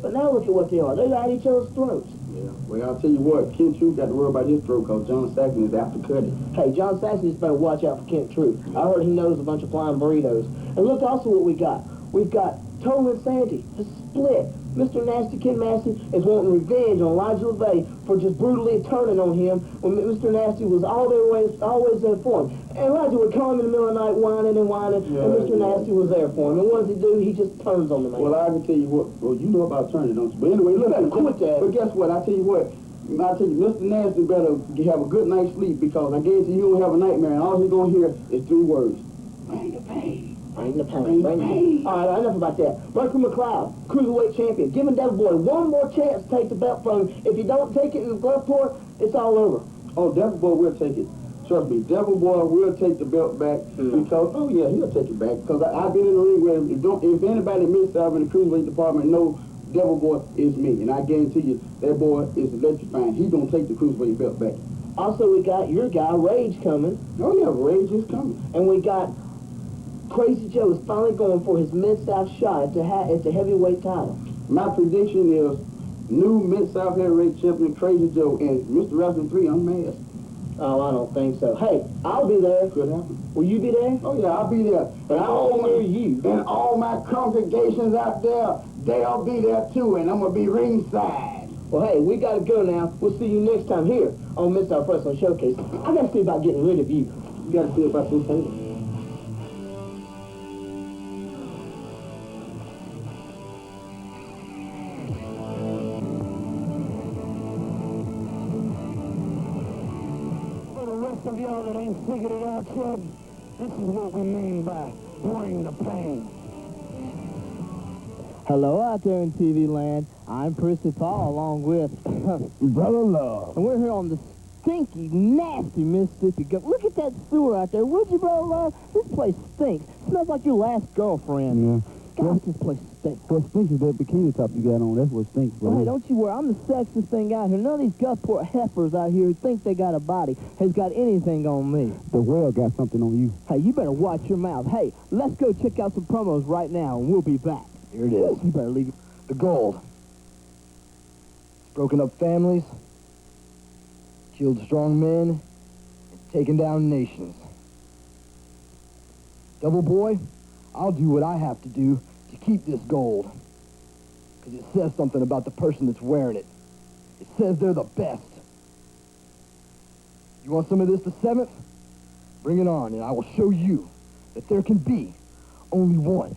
But now look at what they are. They're at each other's throats. Yeah. Well, I'll tell you what, Kith Truth got to worry about his throat because John Saxon is after cutting. Hey, John Saxon just better watch out for Kith Truth. I heard he knows a bunch of flying burritos. And look also what we got. We've got Total Insanity, a split. Mr. Nasty Ken Massey is wanting revenge on Elijah LeVay for just brutally turning on him when Mr. Nasty was always there for him. And Elijah would come in the middle of the night whining, and Mr. Nasty was there for him. And what does he do? He just turns on the man. Well, I can tell you what, you know about turning, don't you? But anyway, look, quit that. But guess what? I tell you what, Mr. Nasty better have a good night's sleep because I guarantee you don't have a nightmare and all he's going to hear is 3 words. Bring the pain. Bring the pain. Bring the pain. All right, enough about that. Michael McLeod, Cruiserweight Champion, giving Devil Boy one more chance to take the belt from him. If you don't take it in Gulfport, it's all over. Oh, Devil Boy will take it. Trust me, Devil Boy will take the belt back because, he'll take it back because I've been in the ring with him. If anybody missed out in the Cruiserweight department know Devil Boy is me, and I guarantee you that boy is electrifying. He gonna take the cruiserweight belt back. Also, we got your guy, Rage, coming. Oh yeah, Rage is coming. And we got Crazy Joe is finally going for his Mid-South shot at the heavyweight title. My prediction is new Mid-South heavyweight champion Crazy Joe and Mr. Wrestling 3 unmasked. Oh, I don't think so. Hey, I'll be there. Could happen. Will you be there? Oh yeah, I'll be there. But I'll be near you. And all my congregations out there, they'll be there too, and I'm gonna be ringside. Well, hey, we gotta go now. We'll see you next time here on Mid-South Wrestling Showcase. I gotta see about getting rid of you. You gotta see about this table. Of y'all that ain't figured it out yet, this is what we mean by bring the pain. Hello out there in TV land. I'm Prissy Paul along with Brother Love. and we're here on the stinky, nasty Mississippi Gulf. Look at that sewer out there, would you, Brother Love? This place stinks. Smells like your last girlfriend. Yeah. God, this place stinks. What stinks is that bikini top you got on. That's what stinks, bro. Oh, hey, don't you worry. I'm the sexiest thing out here. None of these Gulfport heifers out here who think they got a body has got anything on me. The whale got something on you. Hey, you better watch your mouth. Hey, let's go check out some promos right now, and we'll be back. Here it is. You better leave it. The gold. It's broken up families, killed strong men, and taken down nations. Double Boy, I'll do what I have to do to keep this gold. Because it says something about the person that's wearing it. It says they're the best. You want some of this the 7th? Bring it on, and I will show you that there can be only one.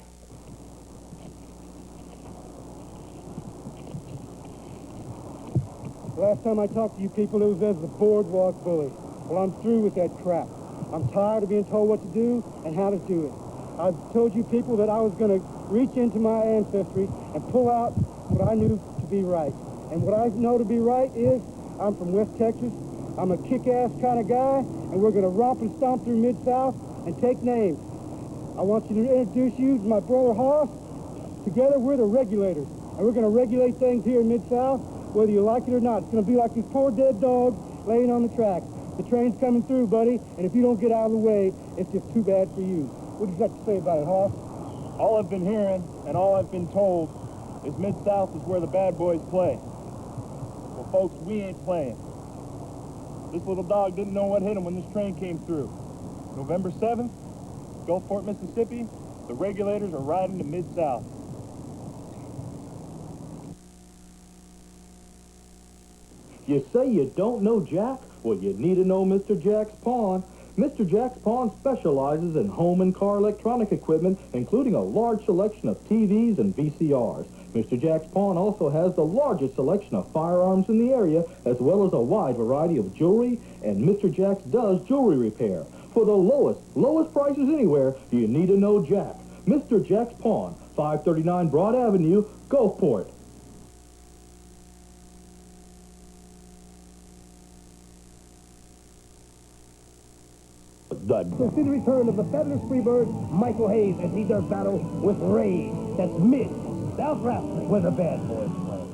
Last time I talked to you people, it was as the boardwalk bully. Well, I'm through with that crap. I'm tired of being told what to do and how to do it. I've told you people that I was going to reach into my ancestry and pull out what I knew to be right. And what I know to be right is I'm from West Texas. I'm a kick-ass kind of guy, and we're going to romp and stomp through Mid-South and take names. I want you to introduce you to my brother Hoss. Together, we're the regulators, and we're going to regulate things here in Mid-South, whether you like it or not. It's going to be like this poor dead dog laying on the tracks. The train's coming through, buddy, and if you don't get out of the way, it's just too bad for you. What do you got to say about it, Hoss? All I've been hearing and all I've been told is Mid-South is where the bad boys play. Well, folks, we ain't playing. This little dog didn't know what hit him when this train came through. November 7th, Gulfport, Mississippi, the regulators are riding to Mid-South. You say you don't know Jack? Well, you need to know Mr. Jack's Pawn. Mr. Jack's Pawn specializes in home and car electronic equipment, including a large selection of TVs and VCRs. Mr. Jack's Pawn also has the largest selection of firearms in the area, as well as a wide variety of jewelry, and Mr. Jack's does jewelry repair. For the lowest prices anywhere, you need to know Jack. Mr. Jack's Pawn, 539 Broad Avenue, Gulfport. So see the return of the fabulous Freebird, Michael Hayes, as he does battle with Rage. That's Mid-South Wrestling, where the bad boys play.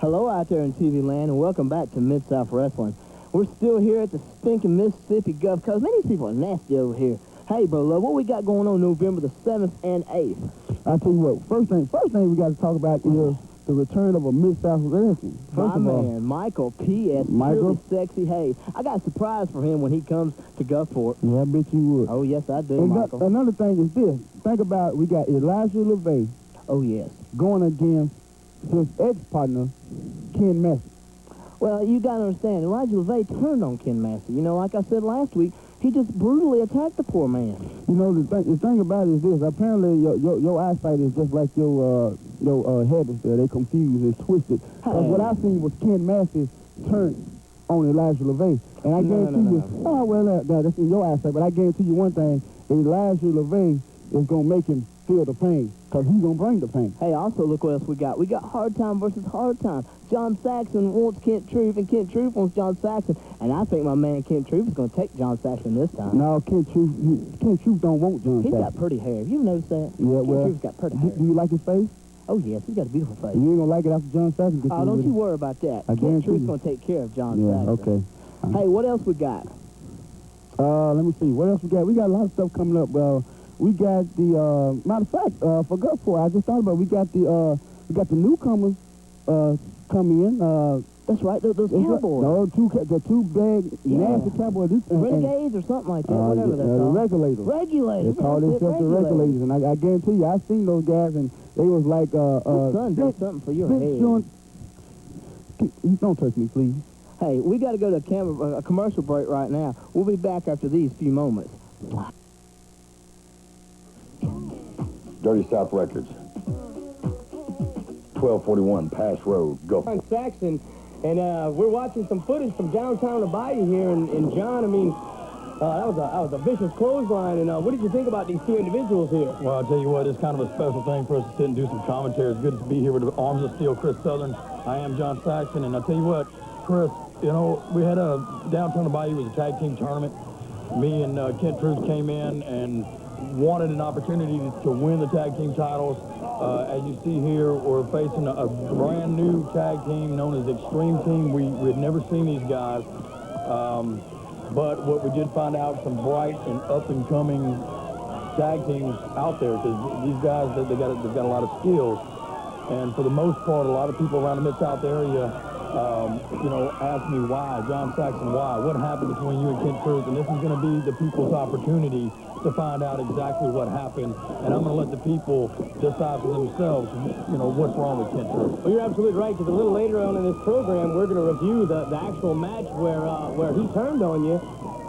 Hello out there in TV land, and welcome back to Mid-South Wrestling. We're still here at the stinking Mississippi Gulf Coast. Man, these people are nasty over here. Hey, bro, love, what we got going on November the 7th and 8th? I'll tell you what, first thing we got to talk about is the return of a Mid-South Wrestling. First of all, man, Michael P.S. Really Sexy Hayes. I got a surprise for him when he comes to Gulfport. Yeah, I bet you would. Oh, yes, I do, And Michael. another thing is this. Think about, we got Elijah LeVay. Oh, yes. Going against his ex-partner, Ken Massey. Well, you got to understand, Elijah LeVay turned on Ken Massey. You know, like I said last week, he just brutally attacked the poor man. You know, the thing about it is this. Apparently, your eyesight is just like your habits there. They confused, it's twisted. Because what I seen was Ken Massey turn on Elijah LeVay. And I guarantee you, oh, well, that's in your eyesight, but I guarantee you one thing, Elijah LeVay is going to make him feel the pain, because he's going to bring the pain. Hey, also, look what else we got. We got Hard Time versus Hard Time. John Saxon wants Kent Truth, and Kent Truth wants John Saxon. And I think my man Kent Truth is going to take John Saxon this time. No, Kent Truth don't want John Saxon. He's got pretty hair. Have you noticed that? Yeah, Kent Truth's got pretty hair. Do you like his face? Oh, yes, he's got a beautiful face. You ain't going to like it after John Saxon? Oh, don't you worry about that. Kent Truth's going to take care of John Saxon. Okay. Hey, what else we got? Let me see. What else we got? We got a lot of stuff coming up. We got the, matter of fact, for Gulfport, I just thought about it. We got the newcomers coming in. That's right, those cowboys. No, the two big, nasty cowboys. Renegades or something like that, whatever that's called. Regulators. Regulators. They call themselves the Regulators. And I guarantee you, I seen those guys, and they was like, son, do something for your head. Don't touch me, please. Hey, we got to go to a commercial break right now. We'll be back after these few moments. Dirty South Records. 1241 Pass Road, Gulf. John Saxon, and we're watching some footage from downtown the Bayou here, and John, I mean, that was a vicious clothesline, and what did you think about these two individuals here? Well, I'll tell you what, it's kind of a special thing for us to sit and do some commentary. It's good to be here with the Arms of Steel, Chris Southern. I am John Saxon, and I'll tell you what, Chris, you know, we had a downtown the Bayou was a tag team tournament. Me and Kent Truth came in and wanted an opportunity to win the tag team titles. As you see here, we're facing a brand new tag team known as Extreme Team. We had never seen these guys, but what we did find out, some bright and up-and-coming tag teams out there, because these guys, they've got a lot of skills. And for the most part, a lot of people around the Mid-South area, you know, ask me why, John Saxon, why? What happened between you and Kent Truth? And this is going to be the people's opportunity to find out exactly what happened. And I'm going to let the people decide for themselves, you know, what's wrong with Kent Truth. Well, you're absolutely right, because a little later on in this program, we're going to review the actual match where he turned on you.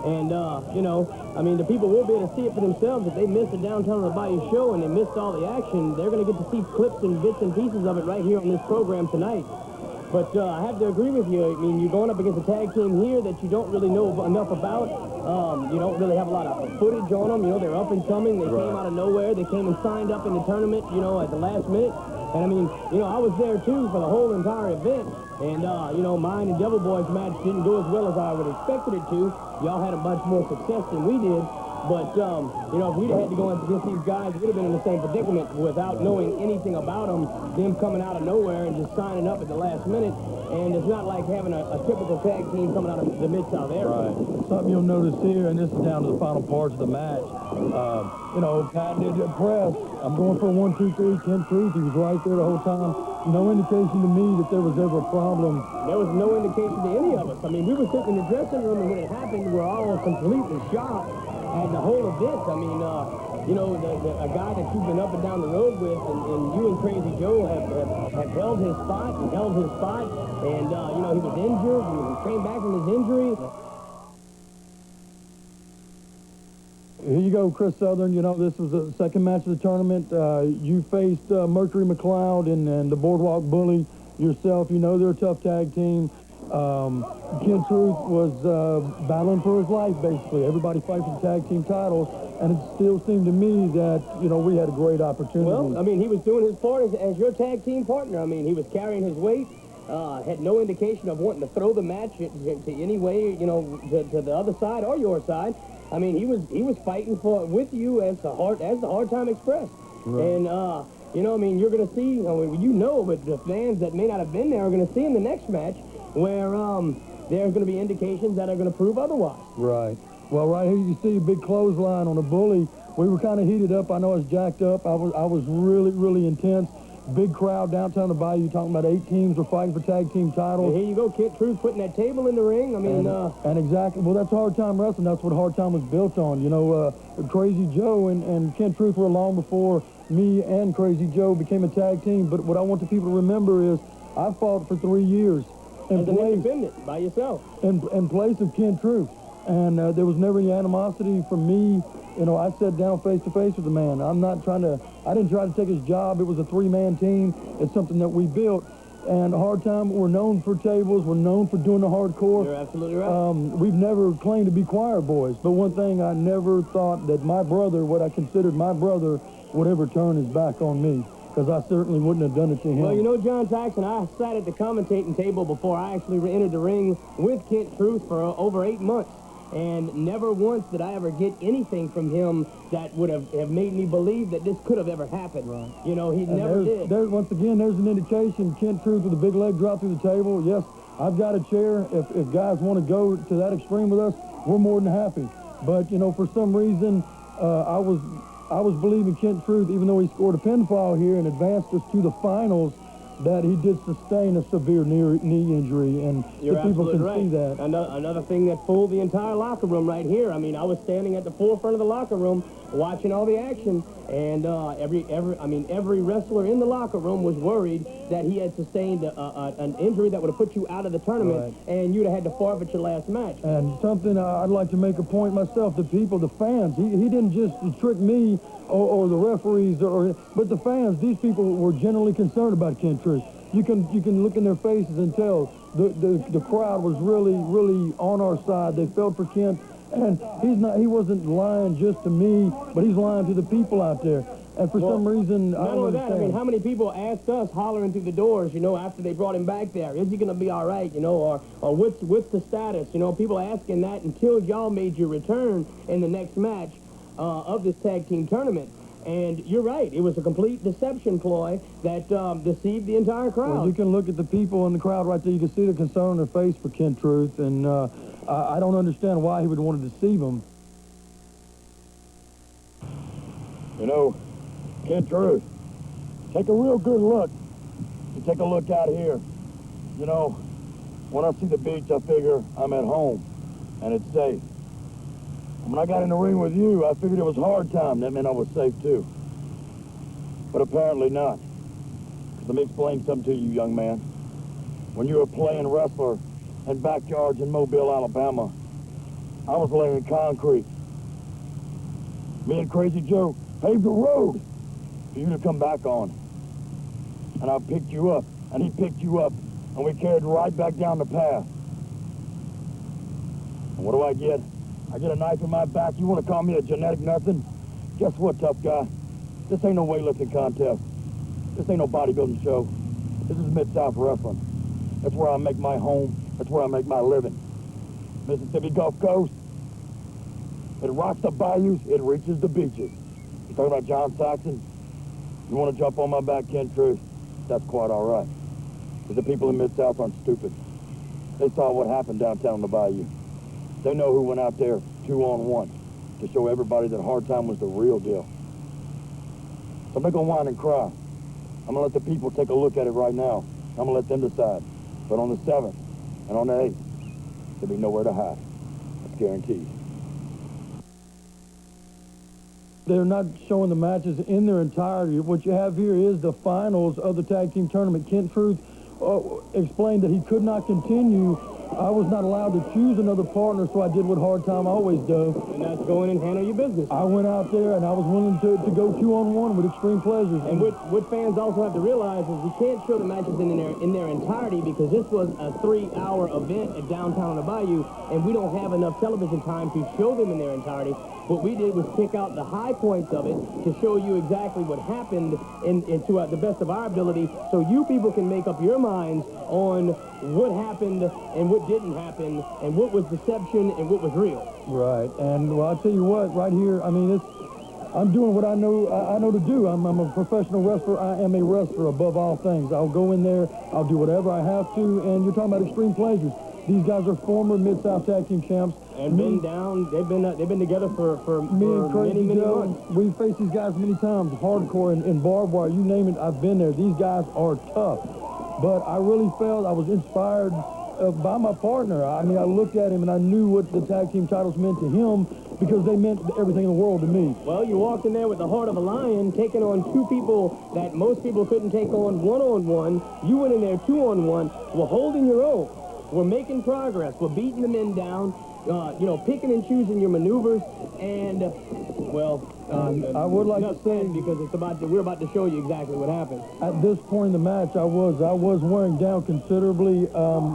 And, you know, I mean, the people will be able to see it for themselves. If they missed the Downtown on the Bayou show and they missed all the action, they're going to get to see clips and bits and pieces of it right here on this program tonight. But I have to agree with you. I mean, you're going up against a tag team here that you don't really know enough about. You don't really have a lot of footage on them. You know, they're up and coming. They came out of nowhere. They came and signed up in the tournament, you know, at the last minute. And, I mean, you know, I was there, too, for the whole entire event. And, you know, mine and Devil Boy's match didn't go as well as I would have expected it to. Y'all had a much more success than we did. But, you know, if we'd had to go against these guys, we'd have been in the same predicament without knowing anything about them coming out of nowhere and just signing up at the last minute. And it's not like having a typical tag team coming out of the Mid-South area. Right. Something you'll notice here, and this is down to the final parts of the match, you know, patented press. I'm going for a 1, 2, 3, Kent Truth. He was right there the whole time. No indication to me that there was ever a problem. There was no indication to any of us. I mean, we were sitting in the dressing room, and when it happened, we were all completely shocked. And the whole event, I mean, you know, a guy that you've been up and down the road with, and you and Crazy Joe have held his spot, and, you know, he was injured, and he came back from his injury. Here you go, Chris Southern. You know, this was the second match of the tournament. You faced Mercury McLeod and the Boardwalk Bully yourself. You know they're a tough tag team. Kent Truth was battling for his life, basically. Everybody fights for the tag team titles, and it still seemed to me that, you know, we had a great opportunity. Well, I mean, he was doing his part as your tag team partner. I mean, he was carrying his weight, had no indication of wanting to throw the match to any way, you know, to the other side or your side. I mean, he was fighting with you as the Hard Time Express. Right. And, you know, I mean, you're going to see, you know, but the fans that may not have been there are going to see in the next match where there's going to be indications that are going to prove otherwise. Right. Well, right here you see a big clothesline on a Bully. We were kind of heated up. I know I was jacked up. I was really, really intense. Big crowd downtown the Bayou, talking about 8 teams were fighting for tag team titles. And here you go, Kent Truth putting that table in the ring. I mean, and exactly, well, that's Hard Time Wrestling. That's what Hard Time was built on. You know, Crazy Joe and Kent Truth were long before me and Crazy Joe became a tag team. But what I want the people to remember is I fought for 3 years. As an independent, by yourself. In place of Kent Truth. And there was never any animosity from me. You know, I sat down face to face with the man. I didn't try to take his job. It was a 3-man team. It's something that we built. And Hard Time, we're known for tables. We're known for doing the hardcore. You're absolutely right. We've never claimed to be choir boys. But one thing I never thought that my brother, what I considered my brother, would ever turn his back on me, because I certainly wouldn't have done it to him. Well, you know, John Saxon, I sat at the commentating table before I actually entered the ring with Kent Truth for over 8 months. And never once did I ever get anything from him that would have made me believe that this could have ever happened. Right. You know, he never did. Once again, there's an indication. Kent Truth with a big leg drop through the table. Yes, I've got a chair. If guys want to go to that extreme with us, we're more than happy. But, you know, for some reason, I was believing Kent Truth, even though he scored a pinfall here and advanced us to the finals, that he did sustain a severe knee injury, and the people can see that. Another thing that fooled the entire locker room right here. I mean, I was standing at the forefront of the locker room watching all the action, and every wrestler in the locker room was worried that he had sustained an injury that would have put you out of the tournament, and you'd have had to forfeit your last match. And something I'd like to make a point myself, the people, the fans, he didn't just trick me or the referees, but the fans. These people were genuinely concerned about Kent Truth. You can look in their faces and tell the crowd was really on our side. They felt for Kent, and he wasn't lying just to me, but he's lying to the people out there. And for some reason, I don't understand. That, I mean, how many people asked us hollering through the doors, you know, after they brought him back there, is he going to be all right, you know, or what's the status? You know, people asking that until y'all made your return in the next match of this tag team tournament. And you're right, it was a complete deception ploy that deceived the entire crowd. Well, you can look at the people in the crowd right there. You can see the concern on their face for Kent Truth, and I don't understand why he would want to deceive them. You know, Kent Truth, take a real good look. You take a look out here. You know, when I see the beach, I figure I'm at home, and it's safe. When I got in the ring with you, I figured it was hard time. That meant I was safe, too. But apparently not. Let me explain something to you, young man. When you were playing wrestler in backyards in Mobile, Alabama, I was laying concrete. Me and Crazy Joe paved the road for you to come back on. And I picked you up, and he picked you up, and we carried right back down the path. And what do I get? I get a knife in my back. You want to call me a genetic nothing? Guess what, tough guy? This ain't no weightlifting contest. This ain't no bodybuilding show. This is Mid-South Wrestling. That's where I make my home. That's where I make my living. Mississippi Gulf Coast. It rocks the bayous. It reaches the beaches. You talking about John Saxon? You want to jump on my back, Kent Truth? That's quite all right. Because the people in Mid-South aren't stupid. They saw what happened downtown on the bayou. They know who went out there 2-on-1 to show everybody that hard time was the real deal. So I'm not going to whine and cry. I'm going to let the people take a look at it right now. I'm going to let them decide. But on the 7th and on the 8th, there'll be nowhere to hide. That's guaranteed. They're not showing the matches in their entirety. What you have here is the finals of the tag team tournament. Kent Truth explained that he could not continue. I was not allowed to choose another partner, so I did what Hard Time always does. And that's go in and handle your business. I went out there, and I was willing to go 2-on-1 with Extreme Pleasures. And what fans also have to realize is we can't show the matches in their entirety because this was a 3-hour event at downtown on the bayou, and we don't have enough television time to show them in their entirety. What we did was pick out the high points of it to show you exactly what happened to the best of our ability, so you people can make up your minds on what happened and what didn't happen and what was deception and what was real. Right, and well, I'll tell you what, right here, I mean, I'm doing what I know to do. I'm a professional wrestler. I am a wrestler above all things. I'll go in there, I'll do whatever I have to, and you're talking about Extreme Pleasures. These guys are former Mid-South Tag Team champs. And they've been together for many months. We've faced these guys many times, hardcore and barbed wire, you name it, I've been there. These guys are tough. But I really felt I was inspired by my partner. I mean, I looked at him and I knew what the tag team titles meant to him because they meant everything in the world to me. Well, you walked in there with the heart of a lion, taking on two people that most people couldn't take on 1-on-1. You went in there 2-on-1, were holding your own. We're making progress. We're beating the men down. You know, picking and choosing your maneuvers, and I would like to say, because we're about to show you exactly what happened. at this point in the match, I was wearing down considerably.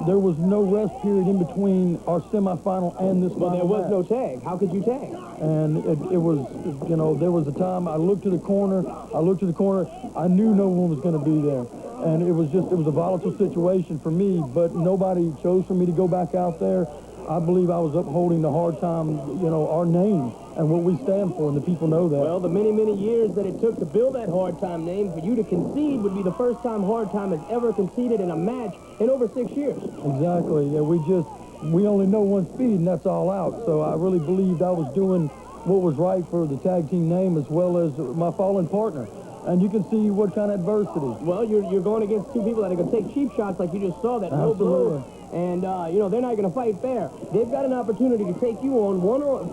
There was no rest period in between our semifinal and this Well, final there was match. no tag. How could you tag? And it was, you know, there was a time I looked to the corner. I knew no one was going to be there. And it was a volatile situation for me, but nobody chose for me to go back out there. I believe I was upholding the hard time, you know, our name and what we stand for, and the people know that. Well, the many, many years that it took to build that hard time name, for you to concede would be the first time hard time has ever conceded in a match in over 6 years. Exactly. Yeah, we only know one speed, and that's all out. So I really believed I was doing what was right for the tag team name as well as my fallen partner. And you can see what kind of adversity. Well, you're going against two people that are going to take cheap shots like you just saw, that low blow. And, you know, they're not going to fight fair. They've got an opportunity to take you on,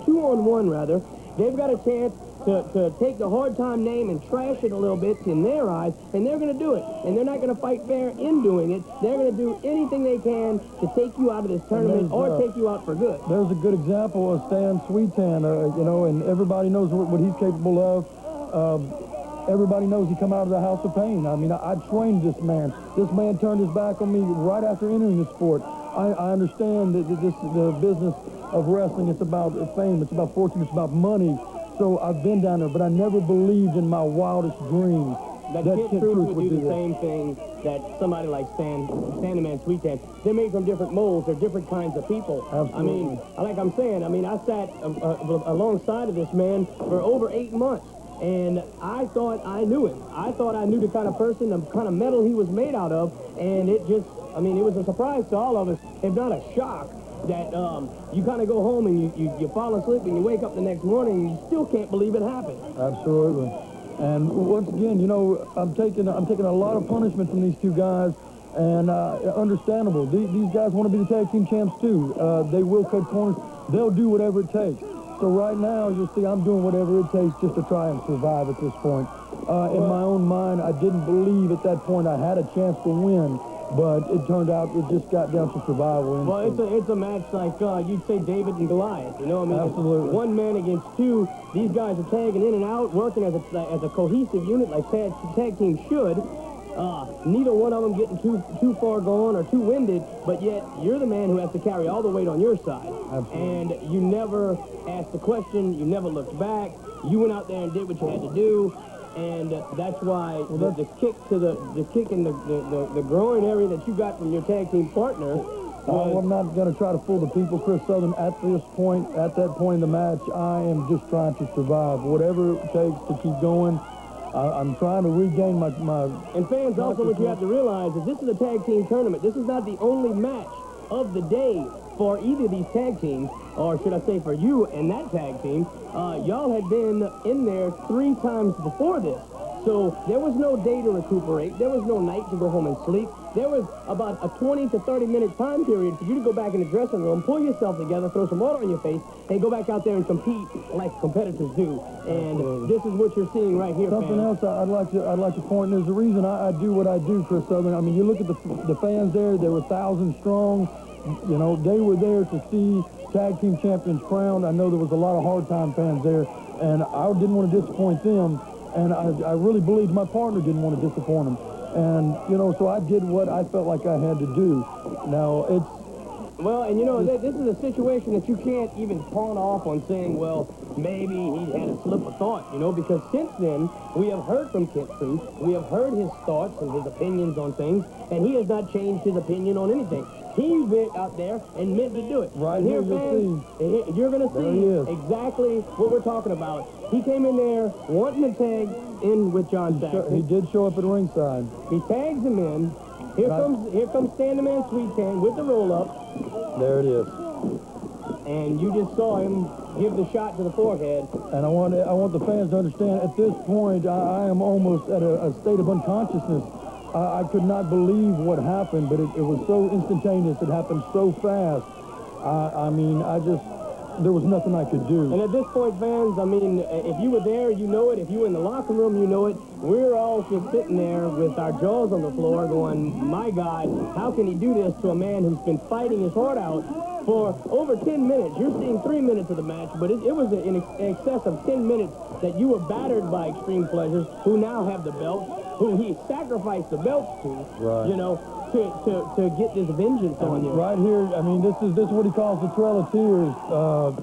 2-on-1 rather. They've got a chance to take the hard time name and trash it a little bit in their eyes, and they're going to do it. And they're not going to fight fair in doing it. They're going to do anything they can to take you out of this tournament or take you out for good. There's a good example of Stan Sweetan, you know, and everybody knows what he's capable of. Everybody knows he come out of the House of Pain. I mean, I trained this man. This man turned his back on me right after entering the sport. I understand that the business of wrestling, it's about fame, it's about fortune, it's about money. So I've been down there, but I never believed in my wildest dreams that Kid Truth would do the same thing that somebody like Stan the Man Sweetan. They're made from different molds. They're different kinds of people. Absolutely. I mean, like I'm saying, I sat alongside of this man for over 8 months. And I thought I knew him. I thought I knew the kind of person, the kind of metal he was made out of. And it just, I mean, it was a surprise to all of us, if not a shock, that you kind of go home and you fall asleep and you wake up the next morning and you still can't believe it happened. Absolutely. And once again, you know, I'm taking a lot of punishment from these two guys. And understandable. These guys want to be the tag team champs too. They will cut corners. They'll do whatever it takes. So right now, you'll see I'm doing whatever it takes just to try and survive at this point. In my own mind, I didn't believe at that point I had a chance to win, but it turned out it just got down to survival. Well, it's a match like you'd say David and Goliath. You know, I mean, absolutely. One man against two. These guys are tagging in and out, working as a cohesive unit like tag teams should. Neither one of them getting too far gone or too winded, but yet you're the man who has to carry all the weight on your side. Absolutely. And you never asked a question. You never looked back. You went out there and did what you had to do, and that's why the kick in the groin area that you got from your tag team partner. I'm not going to try to fool the people, Chris Southern. At that point in the match, I am just trying to survive. Whatever it takes to keep going. I'm trying to regain my... And fans, also what you have to realize is this is a tag team tournament. This is not the only match of the day for either of these tag teams, or should I say for you and that tag team. Y'all had been in there 3 times before this. So there was no day to recuperate. There was no night to go home and sleep. There was about a 20 to 30-minute time period for you to go back in the dressing room, pull yourself together, throw some water on your face, and go back out there and compete like competitors do. And this is what you're seeing right here, Something fans. else I'd like to point. There's a reason I do what I do, Chris Southern. I mean, you look at the fans there. They were 1,000 strong. You know, they were there to see tag team champions crowned. I know there was a lot of hard time fans there, and I didn't want to disappoint them. And I really believed my partner didn't want to disappoint him. And, you know, so I did what I felt like I had to do. Now, Well, and you know, this is a situation that you can't even pawn off on saying, well, maybe he had a slip of thought, you know, because since then, we have heard from Kid Truth, we have heard his thoughts and his opinions on things, and he has not changed his opinion on anything. He went out there and meant to do it. Right and here, fans, you're going to see exactly what we're talking about. He came in there wanting to tag in with John Saxon. He did show up at ringside. He tags him in. Here comes Stan the Man Sweetan with the roll-up. There it is. And you just saw him give the shot to the forehead. And I want the fans to understand, at this point, I am almost at a state of unconsciousness. I could not believe what happened, but it was so instantaneous. It happened so fast. I mean, there was nothing I could do. And at this point, fans, I mean, if you were there, you know it. If you were in the locker room, you know it. We're all just sitting there with our jaws on the floor going, my God, how can he do this to a man who's been fighting his heart out for over 10 minutes? You're seeing 3 minutes of the match, but it was in excess of 10 minutes that you were battered by Extreme Pleasures, who now have the belts, who he sacrificed the belts to, right. You know, to get this vengeance on you. Right here, I mean, this is what he calls the Trail of Tears.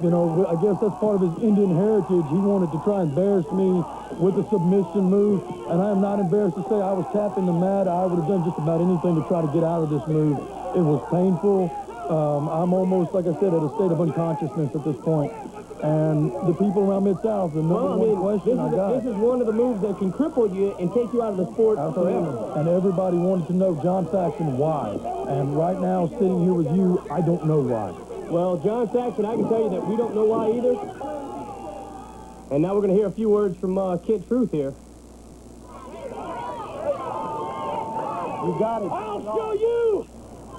You know, I guess that's part of his Indian heritage. He wanted to try and embarrass me with the submission move, and I am not embarrassed to say I was tapping the mat. I would have done just about anything to try to get out of this move. It was painful. I'm almost, like I said, at a state of unconsciousness at this point. And the people around Mid-South, the number one question I got. This is one of the moves that can cripple you and take you out of the sport forever. And everybody wanted to know, John Saxon, why? And right now, sitting here with you, I don't know why. Well, John Saxon, I can tell you that we don't know why either. And now we're going to hear a few words from Kid Truth here. You got it. I'll show you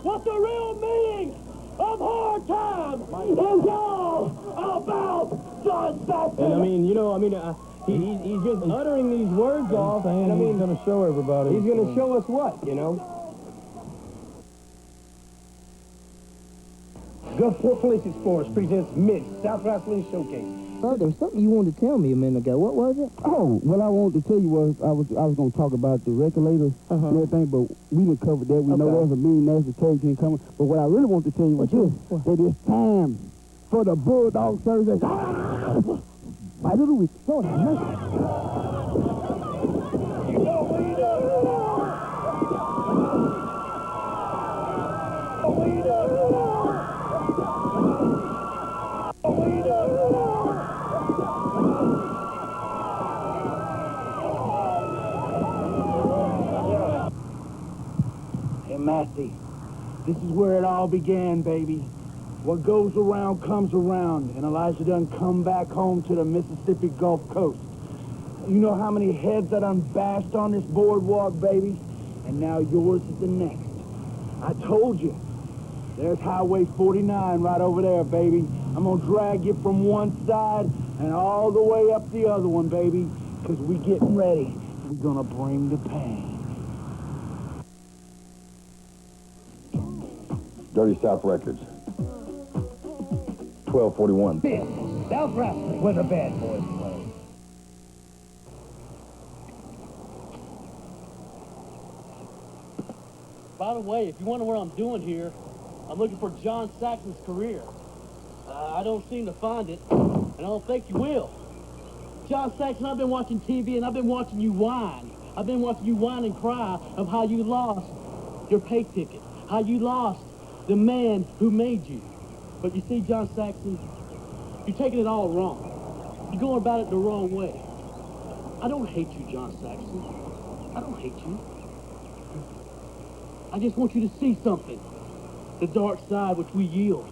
what the real meaning of hard times is all about John Saxon. And I mean, you know, he's just uttering these words off, and I mean, he's going to show everybody. He's going to show us what, you know? Gulfport Police Sports presents Mid-South Wrestling Showcase. Oh, there was something you wanted to tell me a minute ago. What was it? Oh, what I wanted to tell you was I was going to talk about the regulators and everything, but we didn't cover that. We know there's a mean, nasty tag team coming. But what I really want to tell you was this, that it's time for the Bulldog Thursday. My little week. Lord have mercy. Massey, this is where it all began, baby. What goes around comes around, and Elijah done come back home to the Mississippi Gulf Coast. You know how many heads I done bashed on this boardwalk, baby? And now yours is the next. I told you, there's Highway 49 right over there, baby. I'm gonna drag you from one side and all the way up the other one, baby, because we getting ready. We're gonna bring the pain. Dirty South Records. 1241. South Wrestling, where the bad boys play. By the way, if you wonder what I'm doing here, I'm looking for John Saxon's career. I don't seem to find it, and I don't think you will. John Saxon, I've been watching TV, and I've been watching you whine. I've been watching you whine and cry of how you lost your pay ticket, how you lost the man who made you. But you see, John Saxon, you're taking it all wrong. You're going about it the wrong way. I don't hate you, John Saxon. I don't hate you. I just want you to see something. The dark side which we yield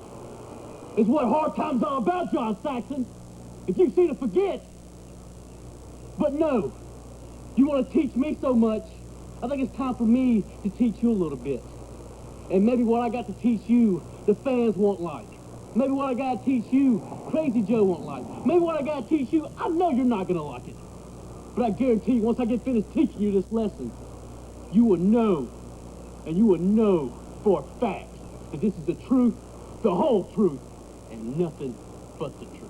is what hard times are about, John Saxon. If you see to forget. But no, you want to teach me so much, I think it's time for me to teach you a little bit. And maybe what I got to teach you, the fans won't like. Maybe what I got to teach you, Crazy Joe won't like. Maybe what I got to teach you, I know you're not going to like it. But I guarantee you, once I get finished teaching you this lesson, you will know, and you will know for a fact that this is the truth, the whole truth, and nothing but the truth.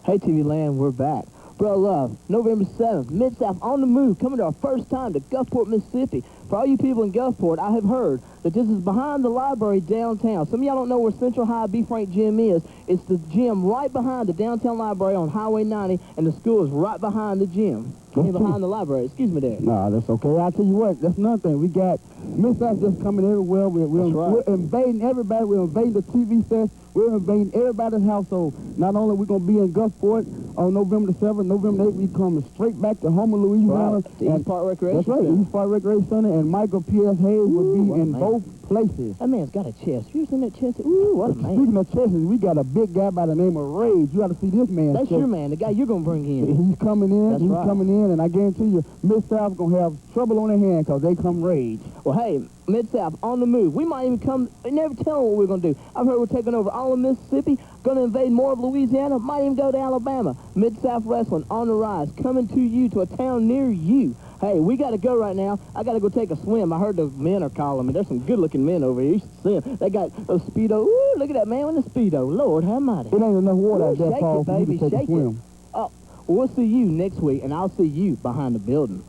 Hey, TV Land, we're back. Bro Love, November 7th, Mid-South on the move, coming to our first time to Gulfport, Mississippi. For all you people in Gulfport, I have heard that this is behind the library downtown. Some of y'all don't know where Central High B. Frank Gym is. It's the gym right behind the downtown library on Highway 90, and the school is right behind the gym. Behind the library. Excuse me there. Nah, that's okay. I'll tell you what, that's another thing. We got Mid-South just coming everywhere. We're invading everybody. We're invading the TV sets. We're invading everybody's household. Not only are we going to be in Gulfport on November the 7th, November the 8th, we coming straight back to Homer, Louisiana. Right. The East Park Recreation That's right, Center. East Park Recreation Center, and Michael P.S. Hayes will be in both places. That man's got a chest. You seen that chest? Ooh, what a man. Speaking of chests, we got a big guy by the name of Rage. You got to see this man. That's your man, the guy you're going to bring in. He's coming in. That's He's right. coming in, and I guarantee you, Mid-South going to have trouble on their hand because they come Rage. Well, hey, Mid-South, on the move. We might even come, they never tell them what we're going to do. I've heard we're taking over all of Mississippi, going to invade more of Louisiana, might even go to Alabama. Mid-South Wrestling on the rise, coming to you, to a town near you. Hey, we got to go right now. I got to go take a swim. I heard the men are calling me. There's some good-looking men over here. You should see them. They got those Speedo. Ooh, look at that man with the Speedo. Lord, how mighty. It ain't enough water out there, Shake Paul, it, for you baby. to take a Shake it. swim. Oh, we'll see you next week, and I'll see you behind the building.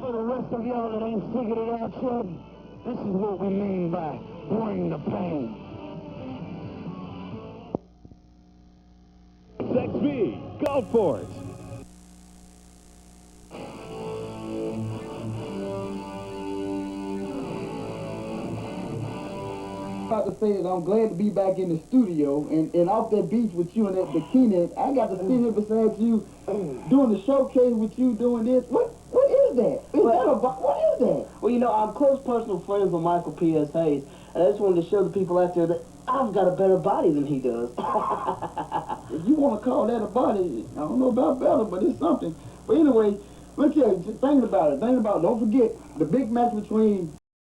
For the rest of y'all that ain't figured it out yet, this is what we mean by bring the pain. XB, go for it. About to say that I'm glad to be back in the studio and off that beach with you in that bikini. I got to sit here beside you doing the showcase with you doing this. What is that? What is that? Well, you know, I'm close personal friends with Michael P.S. Hayes, and I just wanted to show the people out there that I've got a better body than he does. If you want to call that a body, I don't know about better, but it's something. But anyway, look here, just thinking about it. Don't forget the big match between